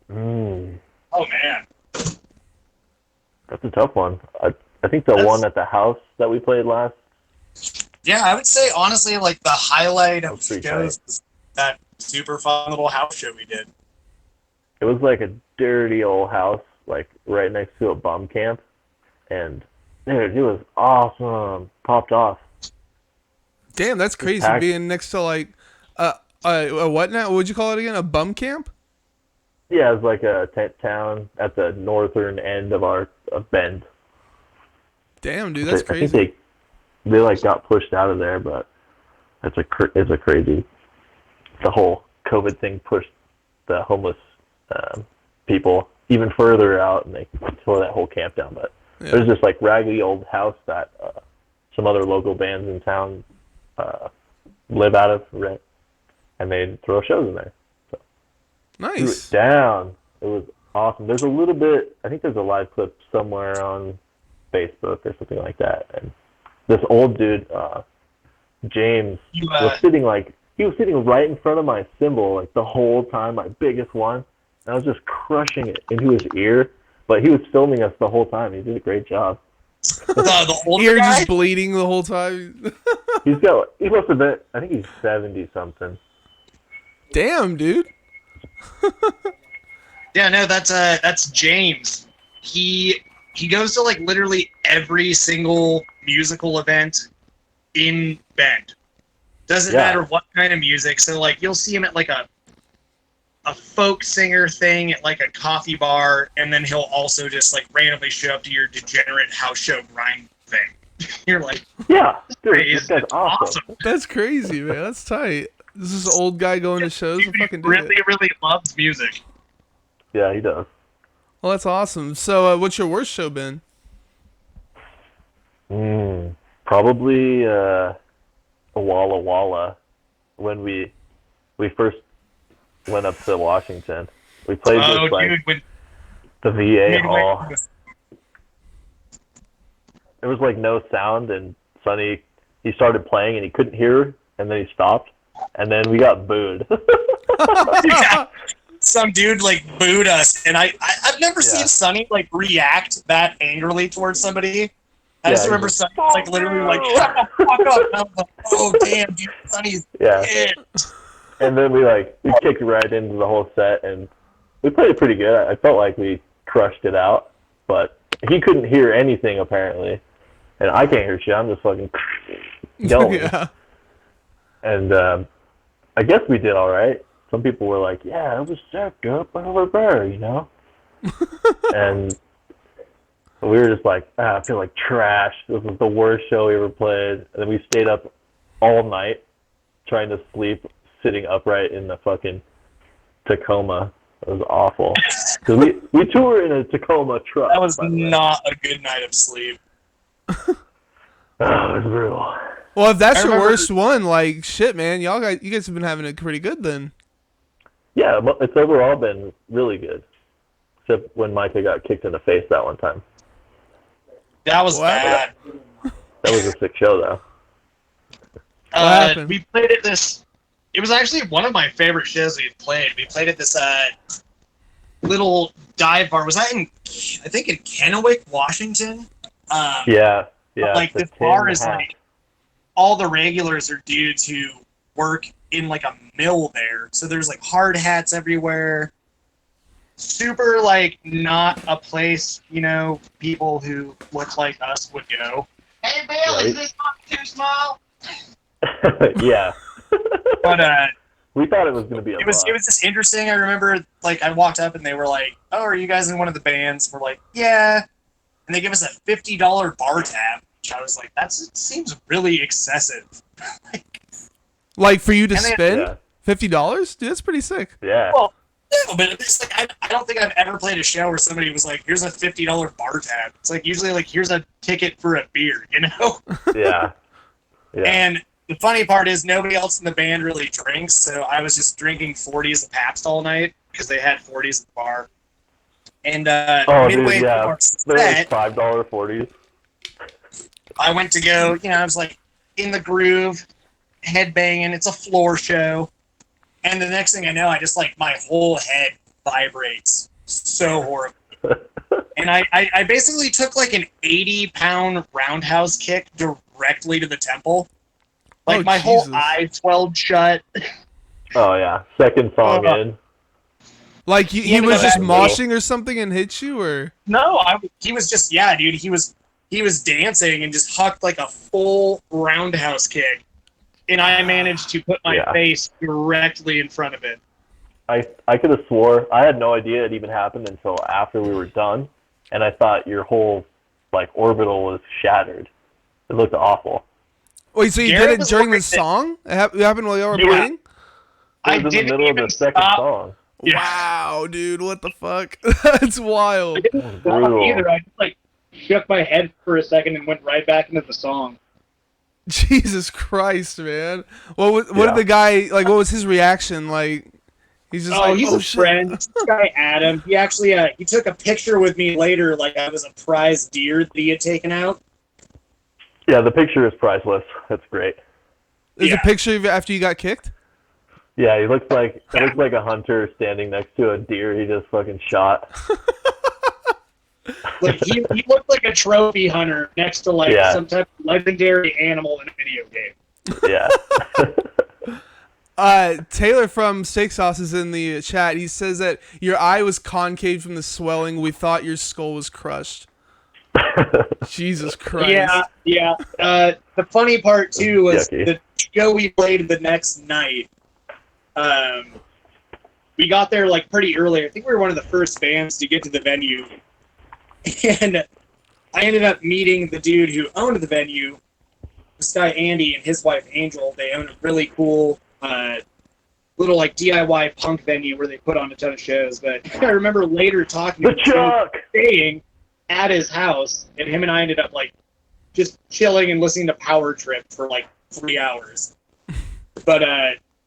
Oh man, That's a tough one. I think the one at the house that we played last. Yeah, I would say honestly, like the highlight of pretty shows was that super fun little house show we did. It was like a dirty old house, like right next to a bum camp, and dude, it was awesome. Popped off. Damn, that's crazy. Packed. Being next to like a what now? What would you call it again? A bum camp? Yeah, it was like a tent town at the northern end of Bend. Damn, dude, that's I crazy. think they like got pushed out of there, but it's a crazy. The whole COVID thing pushed the homeless people even further out, and they tore that whole camp down. But there's this like raggedy old house that some other local bands in town live out of, rent, and they throw shows in there. So Nice. threw it down. It was awesome. There's a little bit. I think there's a live clip somewhere on Facebook or something like that. And this old dude, James, was sitting right in front of my cymbal like the whole time, my biggest one. And I was just crushing it into his ear, but he was filming us the whole time. He did a great job. The older Ear guy? just bleeding the whole time. He must have been, I think he's 70 something. Damn, dude. Yeah, no, that's James. He goes to like literally every single musical event in Bend. Doesn't matter what kind of music. So like you'll see him at like a folk singer thing at like a coffee bar, and then he'll also just like randomly show up to your degenerate house show grind thing. You're like, yeah, dude, this guy's awesome. That's crazy, man. That's tight. This is an old guy going to shows. I fucking dig really, it. really loves music. Yeah, he does. Well, that's awesome. So, what's your worst show been? Probably a Walla Walla when we first went up to Washington. We played this like the VA hall. There was like no sound, and Sonny, he started playing and he couldn't hear, and then he stopped, and then we got booed. Yeah. Some dude like booed us, and I've never seen Sonny like react that angrily towards somebody. I just remember Sonny like literally like shut the fuck up. And I was like, oh damn, dude, Sonny's dead. And then we kicked right into the whole set, and we played it pretty good. I felt like we crushed it out, but he couldn't hear anything apparently, and I can't hear shit. I'm just fucking going. Yeah. And I guess we did all right. Some people were like, yeah, it was sick, good, you know? And we were just like, I feel like trash. This was the worst show we ever played. And then we stayed up all night trying to sleep, sitting upright in the fucking Tacoma. It was awful. Because we tour in a Tacoma truck. That was not a good night of sleep. Oh, it was brutal. Well, if that's I your remember- worst one, like shit, man, you guys have been having it pretty good then. Yeah, but it's overall been really good. Except when Micah got kicked in the face that one time. That was What? bad. That was a sick show, though. happened? We played at this. It was actually one of my favorite shows we've played. We played at this little dive bar. Was that I think in Kennewick, Washington? Yeah. Like it's this a bar 10 is half. like all the regulars are dudes who work in like a mill there. So there's like hard hats everywhere. Super like not a place, people who look like us would go. Hey, Bill, Right. is this not too small? Yeah. But We thought it was going to be a it was just interesting. I remember like I walked up and they were like, "Oh, are you guys in one of the bands?" We're like, "Yeah." And they give us a $50 bar tab, which I was like, "That seems really excessive." Like for you to And they- spend Yeah. $50, dude, that's pretty sick. Yeah. Well, no, but it's like I don't think I've ever played a show where somebody was like, "Here's a $50 bar tab." It's like usually like, "Here's a ticket for a beer," Yeah. Yeah. And the funny part is nobody else in the band really drinks, so I was just drinking 40s of Pabst all night because they had 40s at the bar. And Oh, midway dude, through yeah. our They're set, like $5.40s. I went to go, I was like in the groove, headbanging. It's a floor show. And the next thing I know, I just like my whole head vibrates so horribly. And I basically took like an 80-pound roundhouse kick directly to the temple. Like Oh, my whole Jesus. eye swelled shut. Oh, yeah. Second song Oh. in. Like he ended was up just at- moshing or something and hit you, or No, he was just dude. He was dancing and just hucked like a full roundhouse kick, and I managed to put my Yeah. face directly in front of it. I could have swore, I had no idea it even happened until after we were done, and I thought your whole, like, orbital was shattered. It looked awful. wait, so you Garrett did it was during the like that- song? It happened while y'all were Yeah. playing? It I was in the didn't middle of even the second stop. song. Yeah. Wow, dude, what the fuck? That's wild. Brutal. Either I just like shook my head for a second and went right back into the song. Jesus Christ, man. What Yeah. did the guy like? What was his reaction? Like, he's just like, He's oh a shit. friend. This guy Adam. He actually he took a picture with me later, like I was a prize deer that he had taken out. Yeah, the picture is priceless. That's great. There's Yeah. a picture of you after you got kicked. Yeah, he looks like a hunter standing next to a deer he just fucking shot. Like he looked like a trophy hunter next to like Yeah. some type of legendary animal in a video game. Yeah. Taylor from Steak Sauce is in the chat. He says that your eye was concave from the swelling. We thought your skull was crushed. Jesus Christ. Yeah. The funny part too was Yucky. the show we played the next night. We got there like pretty early. I think we were one of the first bands to get to the venue, and I ended up meeting the dude who owned the venue. This guy Andy and his wife Angel. They own a really cool little like DIY punk venue where they put on a ton of shows. But I remember later talking to The the dude Chuck! staying at his house, and him and I ended up like just chilling and listening to Power Trip for like 3 hours. But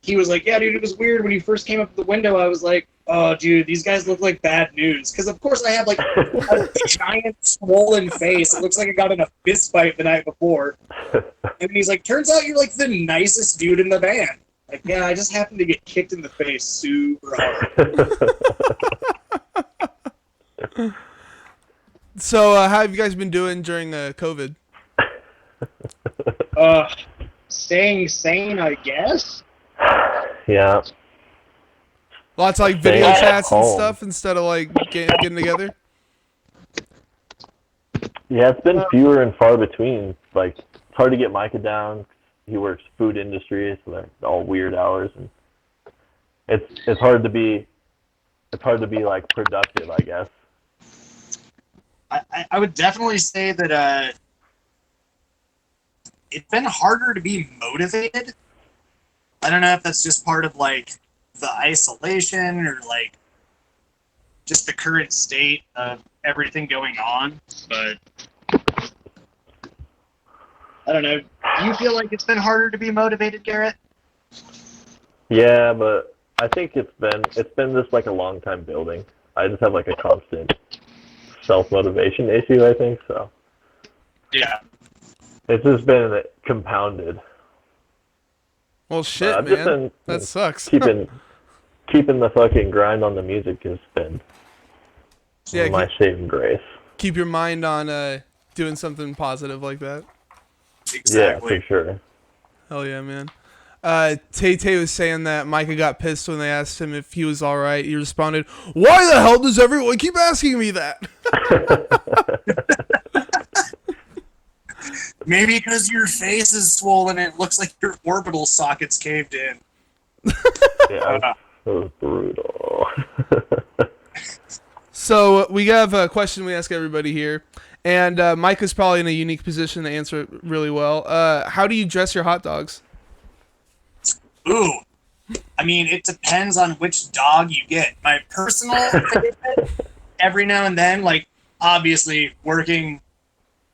he was like, "Yeah, dude, it was weird when you first came up to the window. I was like, oh, dude, these guys look like bad news." Because of course I have like a giant swollen face. It looks like I got in a fist fight the night before. And he's like, "Turns out you're like the nicest dude in the band." Like, yeah, I just happened to get kicked in the face super hard. So, how have you guys been doing during COVID? Staying sane, I guess. Yeah. Lots of like Staying video at chats and home. stuff instead of like getting together. Yeah, it's been fewer and far between. Like, it's hard to get Micah down. He works food industry, so they're all weird hours, and it's hard to be like productive, I guess. I would definitely say that it's been harder to be motivated. I don't know if that's just part of like the isolation or like just the current state of everything going on, but I don't know. Do you feel like it's been harder to be motivated, Garrett? Yeah, but I think it's been just like a long time building. I just have like a constant self motivation issue, I think so. Yeah. It's just been compounded. Well, shit, I've just man. been That sucks. keeping the fucking grind on the music has been Yeah, my saving grace. keep your mind on doing something positive like that. Exactly. Yeah, for sure. Hell yeah, man. Tay was saying that Micah got pissed when they asked him if he was all right. He responded, "Why the hell does everyone keep asking me that?" Maybe because your face is swollen and it looks like your orbital socket's caved in. Yeah, it was brutal. So we have a question we ask everybody here, and Micah's probably in a unique position to answer it really well. How do you dress your hot dogs? Ooh. I mean, it depends on which dog you get. My personal favorite, every now and then, like, obviously, working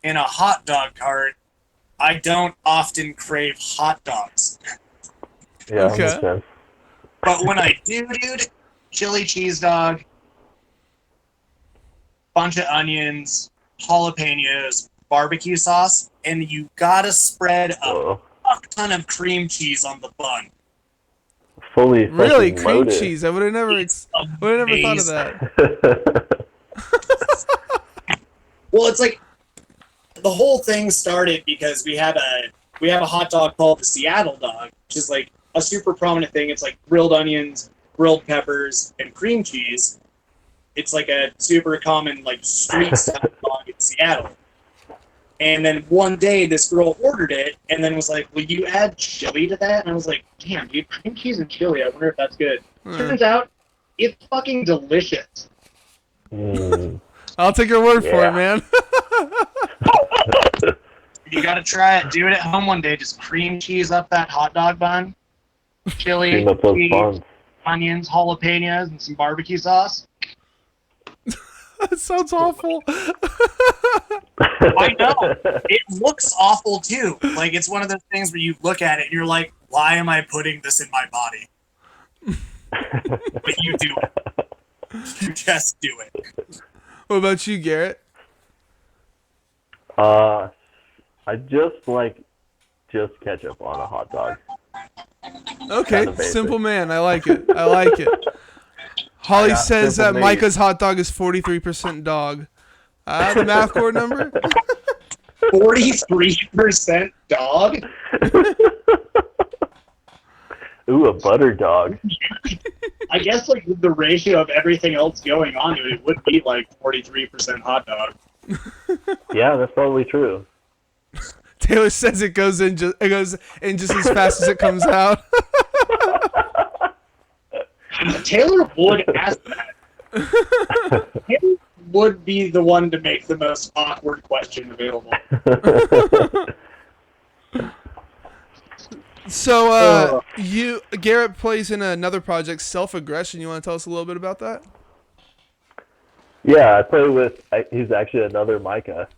in a hot dog cart, I don't often crave hot dogs. Yeah, Okay. makes sense. But when I do, dude, chili cheese dog, bunch of onions, jalapenos, barbecue sauce, and you gotta spread a fuck ton of cream cheese on the bun. Fully Really, fucking cream loaded. cheese? I would have never, It's thought of amazing. that. Well, it's like the whole thing started because we have a hot dog called the Seattle dog, which is like a super prominent thing. It's like grilled onions, grilled peppers, and cream cheese. It's like a super common like street style dog in Seattle. And then one day this girl ordered it and then was like, "Will you add chili to that?" And I was like, "Damn, dude, cream cheese and chili. I wonder if that's good." Turns out it's fucking delicious. I'll take your word for it, man. You gotta try it. Do it at home one day. Just cream cheese up that hot dog bun, chili, Cream up those cheese, buns. onions, jalapenos, and some barbecue sauce. That sounds awful. I know. It looks awful too. Like, it's one of those things where you look at it and you're like, why am I putting this in my body? But you do it. You just do it. What about you, Garrett? I just like ketchup on a hot dog. Okay, Kinda basic. simple man. I like it. I like it. Holly Yeah, says that simple made. Micah's hot dog is 43% dog. The math core number? 43% dog? Ooh, a butter dog. I guess, like, with the ratio of everything else going on to it, it would be like 43% hot dog. Yeah, that's probably true. Taylor says it goes in just as fast as it comes out. Taylor would ask that. Taylor would be the one to make the most awkward question available. So, Garrett plays in another project, Self-Aggression. You want to tell us a little bit about that? Yeah, I play with. He's actually another Micah.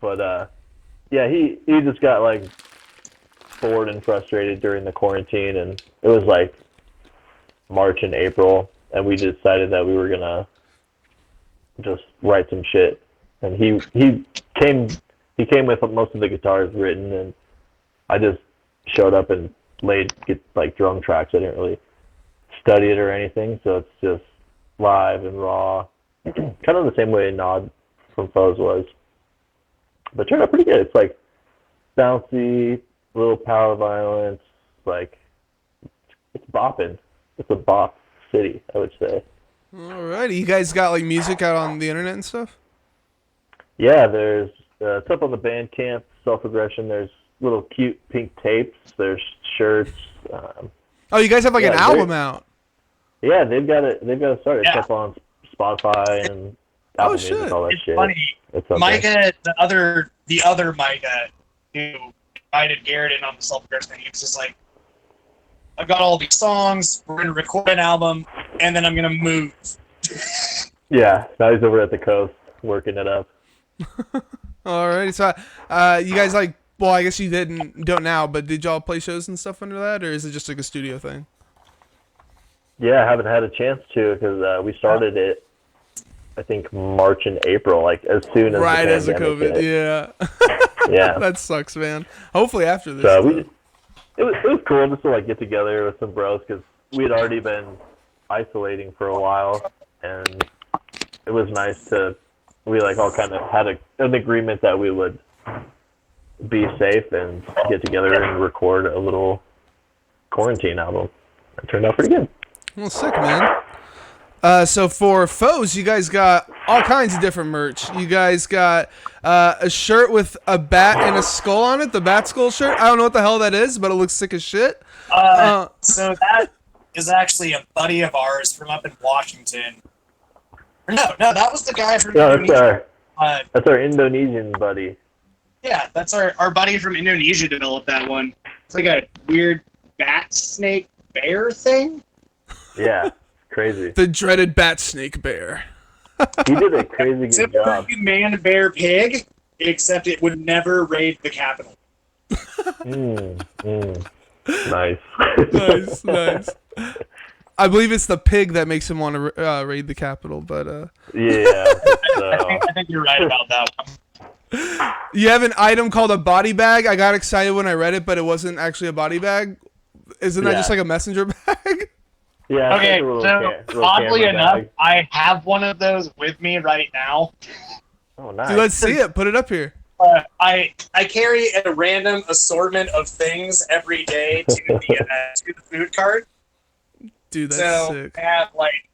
But yeah, he just got like bored and frustrated during the quarantine, and it was like March and April, and we decided that we were gonna just write some shit. And he came with most of the guitars written, and I just showed up and get like drum tracks. I didn't really study it or anything, so it's just live and raw, kind of the same way Nod from FOES was. But it turned out pretty good. It's like bouncy, little power violence, like it's bopping. It's a bop city, I would say. Alrighty, you guys got like music out on the internet and stuff? Yeah, there's it's up on the Bandcamp, Self-Aggression. There's little cute pink tapes. There's shirts. Oh, you guys have like an Yeah, album great. out. Yeah, they've got it started. Yeah. It's up on Spotify and Apple Music, shit. all that It's shit. funny. It's up there. Micah, the other Micah, who invited Garrett in on the Self-Aggression thing, he was just like, I've got all these songs, we're going to record an album, and then I'm going to move. Yeah, now he's over at the coast working it up. Alrighty, so you guys like? Well, I guess you don't now, but did y'all play shows and stuff under that, or is it just like a studio thing? Yeah, I haven't had a chance to because we started it, I think March and April, like as soon as Right the as the pandemic COVID, hit. yeah. Yeah. That sucks, man. Hopefully after this. So though. it was cool just to like get together with some bros because we had already been isolating for a while, and it was nice to we like all kind of had an agreement that we would be safe and get together and record a little quarantine album. It turned out pretty good. Well, sick, man. So for FOES, you guys got all kinds of different merch. You guys got a shirt with a bat and a skull on it, the bat skull shirt. I don't know what the hell that is, but it looks sick as shit. So that is actually a buddy of ours from up in Washington. No, that was the guy from No, Indonesia. that's our Indonesian buddy. Yeah, that's our buddy from Indonesia developed that one. It's like a weird bat snake bear thing. Yeah, crazy. The dreaded bat snake bear. He did a crazy good Similar job. to man bear pig, except it would never raid the Capitol. Nice. Nice. I believe it's the pig that makes him want to raid the Capitol, but Yeah. So. I think you're right about that one. you have an item called a body bag. I got excited when I read it, but it wasn't actually a body bag. Isn't that Yeah. just like a messenger bag? Yeah. it's Okay, like a little so little oddly camera enough, bag. I have one of those with me right now. Oh, nice. Dude, let's see it. Put it up here. I carry a random assortment of things every day to the food cart. Dude, that's So sick. I have like,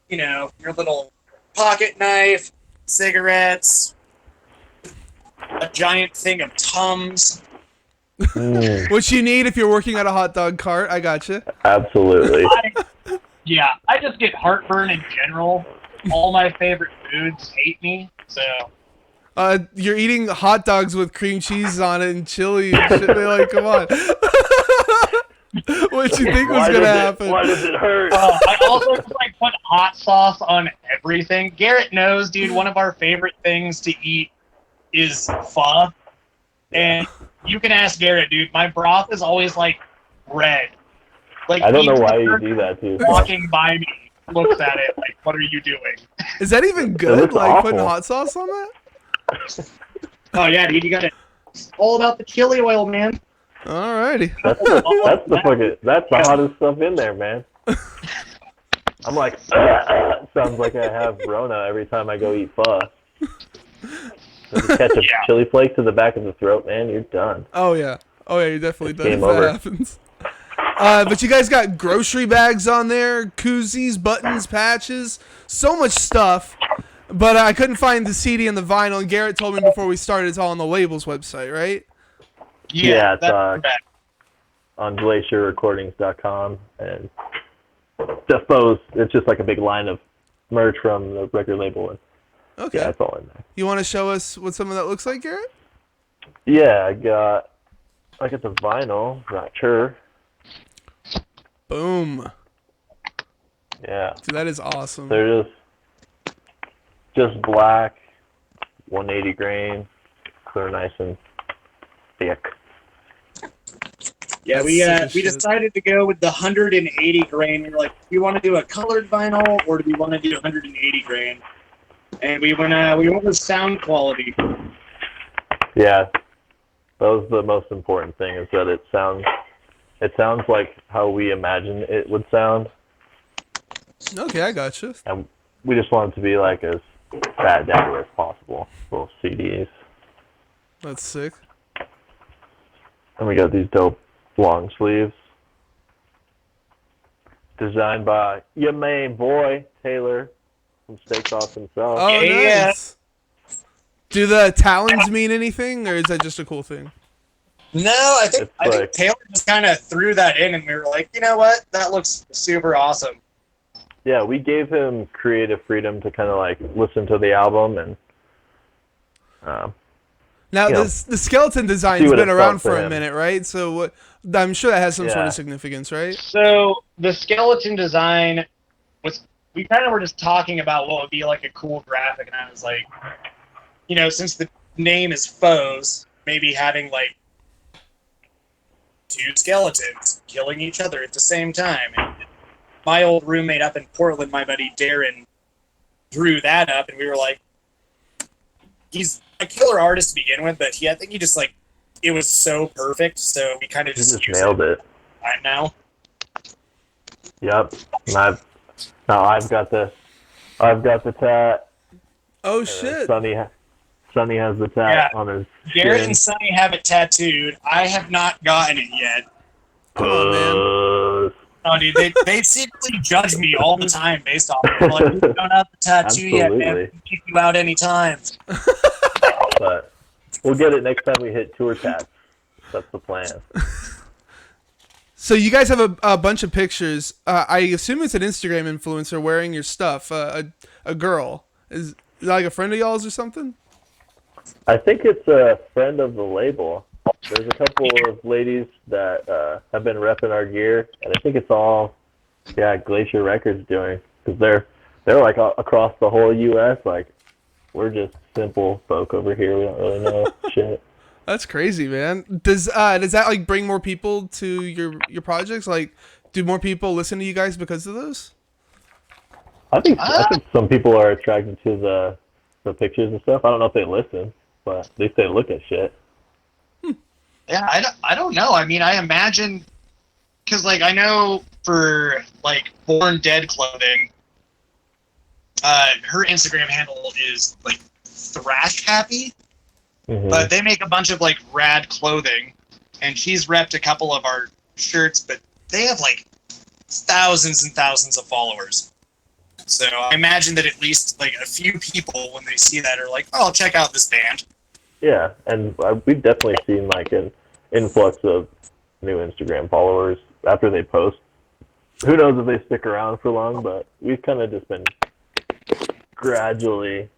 your little pocket knife, cigarettes, a giant thing of Tums. What you need if you're working at a hot dog cart. I gotcha. Absolutely. I just get heartburn in general. All my favorite foods hate me, so. You're eating hot dogs with cream cheese on it and chili and shit. They're like, come on. What you think was gonna happen? Why does it hurt? I also just put hot sauce on everything. Garrett knows, dude, one of our favorite things to eat is pho. And you can ask Garrett, dude, my broth is always red. I don't know even why the you person do that, dude. walking by me looks at it like, what are you doing? Is that even good? looks Like putting awful. hot sauce on that? Oh yeah, dude, you got it. It's all about the chili oil, man. Alrighty. That's the hottest stuff in there, man. I'm like, sounds like I have Rona every time I go eat pho. Just catch a chili flake to the back of the throat, man, you're done. Oh yeah, you're definitely done if game that over. happens. But you guys got grocery bags on there, koozies, buttons, patches, so much stuff. But I couldn't find the CD and the vinyl. And Garrett told me before we started it's all on the labels website, right? Yeah, it's, that's correct. On glacierrecordings.com, and the FOES, it's just like a big line of merch from the record label, and Okay. yeah, it's all in there. You want to show us what some of that looks like, Garrett? Yeah, I got the vinyl, not sure. Boom. Yeah, Dude, that is awesome. they're just black, 180 grain, they're nice and thick. Yeah, That's sick as we shit. decided to go with the 180 grain. We were like, do you want to do a colored vinyl or do we want to do 180 grain? And we went with sound quality. Yeah, that was the most important thing, is that it sounds like how we imagine it would sound, Okay, I gotcha. and we just want it to be like as fat down as possible. Little CDs, That's sick. and we got these dope long sleeves, designed by your main boy Taylor from Steak Sauce himself. Oh, Yeah. nice. Do the talons mean anything, or is that just a cool thing? No, I think Taylor just kind of threw that in, and we were like, you know what? That looks super awesome. Yeah, we gave him creative freedom to kind of like listen to the album and Now, you know, the skeleton design's see what been it around felt for for a him. minute, right? So what? I'm sure that has some sort Yeah. of significance, right? So the skeleton design was, we kind of were just talking about what would be like a cool graphic, and I was like, since the name is FOES, maybe having like two skeletons killing each other at the same time. And my old roommate up in Portland, my buddy Darren, drew that up, and we were like, he's a killer artist to begin with, but I think he just like, it was so perfect, so we kind of just nailed it. Right now. Yep. And I've got the tat. Oh shit! Sonny has the tat on his Garrett shin. and Sonny have it tattooed. I have not gotten it yet. Come on, man. Oh, dude, they secretly judge me all the time based off of like, you don't have the tattoo yet, man. We can kick you out anytime. But we'll get it next time we hit tour tats. That's the plan. So you guys have a bunch of pictures. I assume it's an Instagram influencer wearing your stuff. A girl. Is that like a friend of y'all's or something? I think it's a friend of the label. There's a couple of ladies that have been repping our gear, and I think it's all, Glacier Records doing, because they're like across the whole U.S. Like, we're just simple folk over here. We don't really know shit. That's crazy, man. Does that like bring more people to your projects? Like, do more people listen to you guys because of those? I think some people are attracted to the pictures and stuff. I don't know if they listen, but at least they look at shit. Yeah, I don't know. I mean, I imagine, because like I know for like Born Dead clothing, her Instagram handle is like Thrash Happy, but they make a bunch of like rad clothing, and she's repped a couple of our shirts, but they have like thousands and thousands of followers. So I imagine that at least like a few people, when they see that, are like, "Oh, I'll check out this band." Yeah, and we've definitely seen like an influx of new Instagram followers after they post. Who knows if they stick around for long, but we've kind of just been gradually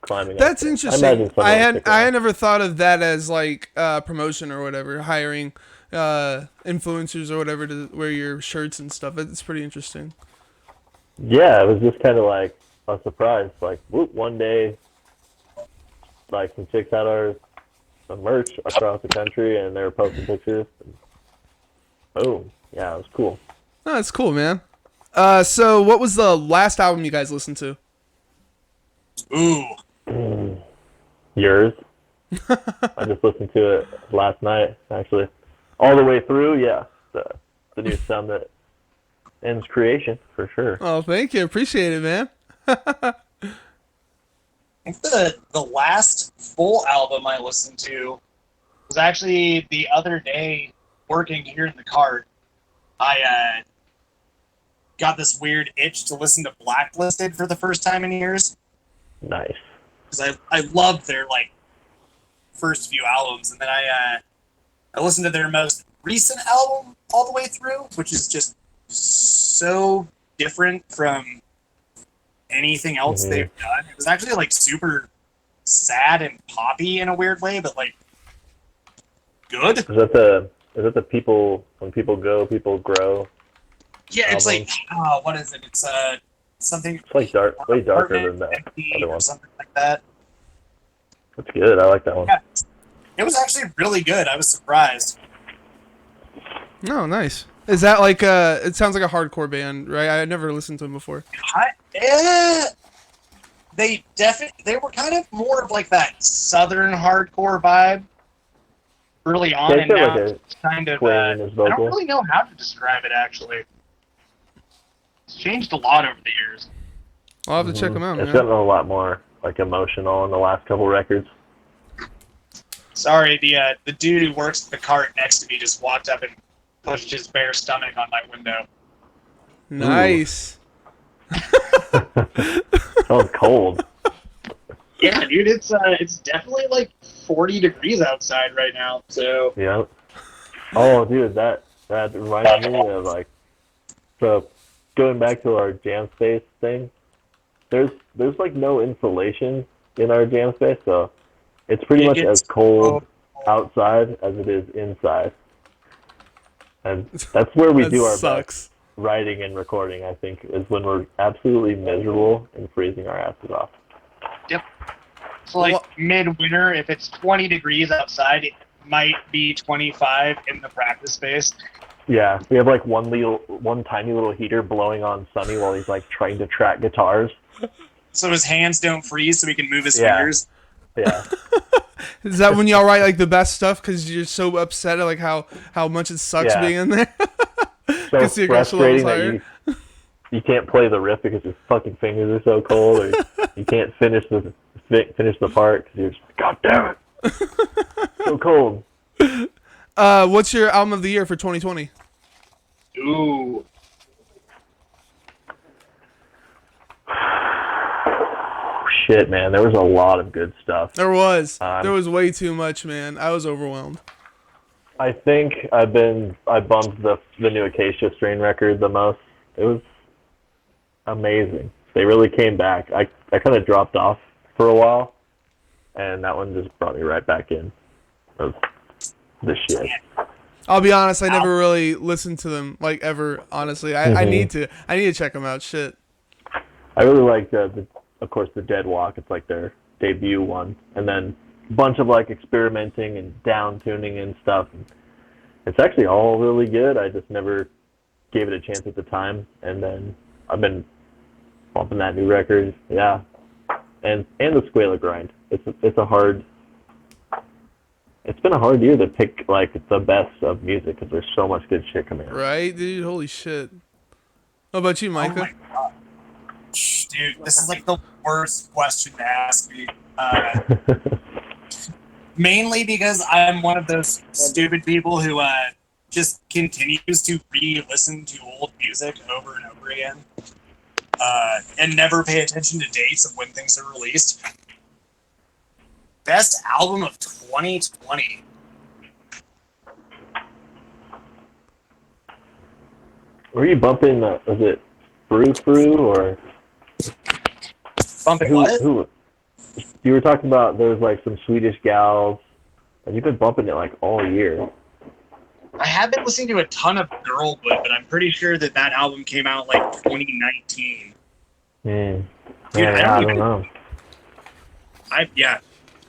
climbing. That's up interesting. I had never thought of that as like promotion or whatever, hiring influencers or whatever to wear your shirts and stuff. It's pretty interesting. Yeah, it was just kind of like a surprise. Like, whoop, one day, like some chicks had our merch across the country, and they were posting pictures. And boom, yeah, it was cool. Oh, that's cool, man. So what was the last album you guys listened to? Ooh. Yours. I just listened to it last night, actually, all the way through. Yeah, the new Summit Ends Creation for sure. Oh, thank you, appreciate it, man. I think the last full album I listened to was actually the other day, working here in the car. I got this weird itch to listen to Blacklisted for the first time in years. Nice. Because I loved their like first few albums, and then I listened to their most recent album all the way through, which is just so different from anything else they've done. It was actually like super sad and poppy in a weird way, but like good. Is that the people, when people go, people grow? Yeah, album? It's like what is it? It's something. It's like way darker than that other one. Or something like that. That's good. I like that one. Yeah, it was actually really good. I was surprised. Oh, nice. Is that like it sounds like a hardcore band, right? I had never listened to them before. They were kind of more of like that southern hardcore vibe early on, and now like it's kind of in his vocal. I don't really know how to describe it actually. It's changed a lot over the years. I'll have to check them out, It's man. gotten a lot more like emotional in the last couple records. Sorry, the dude who works at the cart next to me just walked up and pushed his bare stomach on my window. Nice. Sounds cold. Yeah, dude, it's definitely like 40 degrees outside right now. So Yeah. Oh, dude, that reminded me of like, so going back to our jam space thing. There's like no insulation in our jam space, so it's pretty much as cold outside as it is inside. And that's where we do our best writing and recording, I think, is when we're absolutely miserable and freezing our asses off. Yep. So like midwinter, if it's 20 degrees outside, it might be 25 in the practice space. Yeah, we have like one tiny little heater blowing on Sonny while he's like trying to track guitars. So his hands don't freeze, so he can move his fingers. Yeah. Is that when y'all write like the best stuff because you're so upset at like how much it sucks being in there? So frustrating that you can't play the riff because your fucking fingers are so cold, or you can't finish the part because you're just, God damn it, so cold. What's your album of the year for 2020? Ooh. Shit, man, there was a lot of good stuff. There was way too much, man. I was overwhelmed. I think I bumped the new Acacia Strain record the most. It was amazing. They really came back. I kind of dropped off for a while, and that one just brought me right back in. It was the shit. I'll be honest, I never really listened to them like ever. Honestly, I need to check them out. Shit. I really like of course, the Dead Walk. It's like their debut one, and then a bunch of like experimenting and down tuning and stuff. It's actually all really good. I just never gave it a chance at the time, and then I've been bumping that new record. Yeah, and the Squealer Grind. It's been a hard year to pick like the best of music because there's so much good shit coming out. Right, dude. Holy shit. How about you, Micah? Oh my God. Dude, this is like the worst question to ask me. Mainly because I'm one of those stupid people who just continues to re-listen to old music over and over again and never pay attention to dates of when things are released. Best album of 2020. Were you bumping, was it Frou or? Bumping what? Who? You were talking about there was like some Swedish gals, and you've been bumping it like all year. I have been listening to a ton of Girlwood, but I'm pretty sure that album came out like 2019. Dude, I don't know.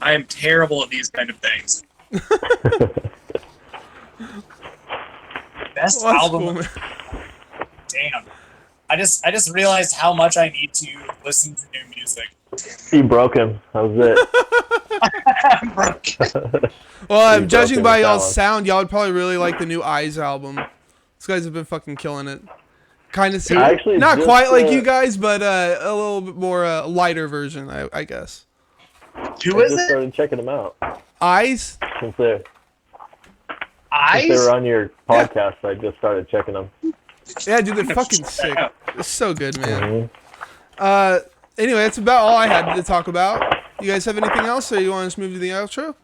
I am terrible at these kind of things. Best album. Cool, damn. I just realized how much I need to listen to new music. You broke him. That was it. I'm broken. Well, judging by y'all's sound, y'all would probably really like the new Eyes album. These guys have been fucking killing it. Kind of not quite like you guys, but a little bit more lighter version, I guess. Who is it? I started checking them out. Eyes? Since they Eyes? were on your podcast, I just started checking them. Yeah, dude, they're fucking sick. It's so good, man. Mm-hmm. Anyway, that's about all I had to talk about. You guys have anything else, or you want to just move to the outro?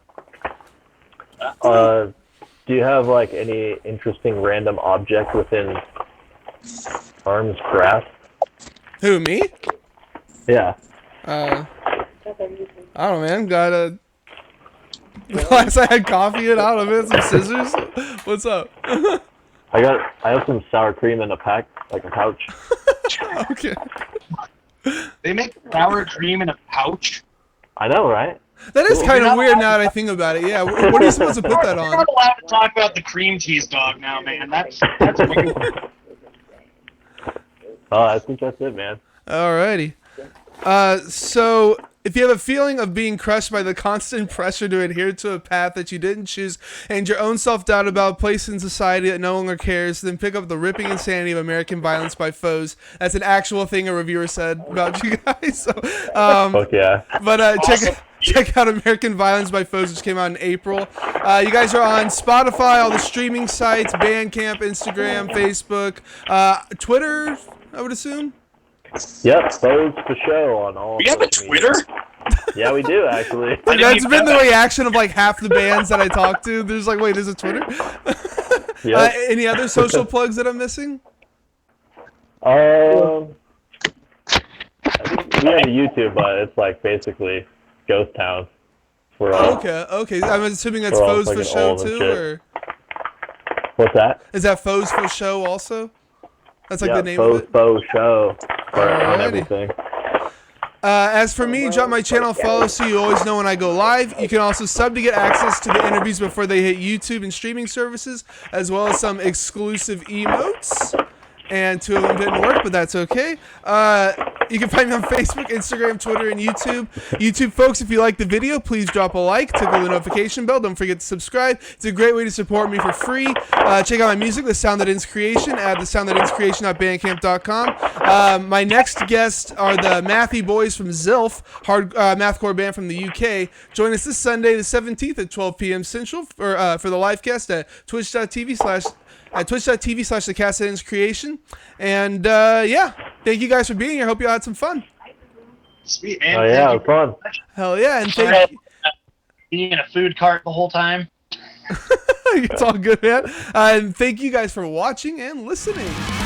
Do you have like any interesting random object within arm's grasp? Who, me? Yeah. I don't know, man. Got a glass I had coffee in. I don't know, man. Some scissors. What's up? I have some sour cream in a pouch. Okay. They make sour cream in a pouch? I know, right? That is kind of weird now that I think about it. Yeah, what are you supposed to put that on? We're not allowed to talk about the cream cheese dog now, man. That's weird. I think that's it, man. Alrighty. So if you have a feeling of being crushed by the constant pressure to adhere to a path that you didn't choose and your own self-doubt about a place in society that no longer cares, then pick up The Ripping Insanity of American Violence by FOES. That's an actual thing a reviewer said about you guys. So, Fuck yeah. But Awesome. check out American Violence by FOES, which came out in April. You guys are on Spotify, all the streaming sites, Bandcamp, Instagram, Facebook, Twitter, I would assume. Yep, FOES for show on all. We have a Twitter? Yeah, we do actually. That's been the reaction of like half the bands that I talk to. There's like, wait, there's a Twitter? Yep. Any other social plugs that I'm missing? I think we have a YouTube, but it's like basically Ghost Town. Okay. I'm assuming that's FOES for show too, or what's that? is that FOES for show also? That's like the name FOES of it. FOES show on Alrighty. everything. As for me, drop my channel, follow so you always know when I go live. You can also sub to get access to the interviews before they hit YouTube and streaming services, as well as some exclusive emotes. And 2 of them didn't work, but that's okay. You can find me on Facebook, Instagram, Twitter, and YouTube. YouTube folks, if you like the video, please drop a like, tickle the notification bell. Don't forget to subscribe. It's a great way to support me for free. Check out my music, The Sound That Ends Creation, at thesoundthatendcreation.bandcamp.com. My next guests are the Mathy Boys from Zilf, hard mathcore band from the UK. Join us this Sunday, the 17th at 12 p.m. Central for the live cast at twitch.tv/thecastthatinscreation. And yeah, thank you guys for being here. Hope you all had some fun. Sweet, man. Oh yeah, it was fun. Hell yeah, and thank you. Being in a food cart the whole time. It's all good, man. And thank you guys for watching and listening.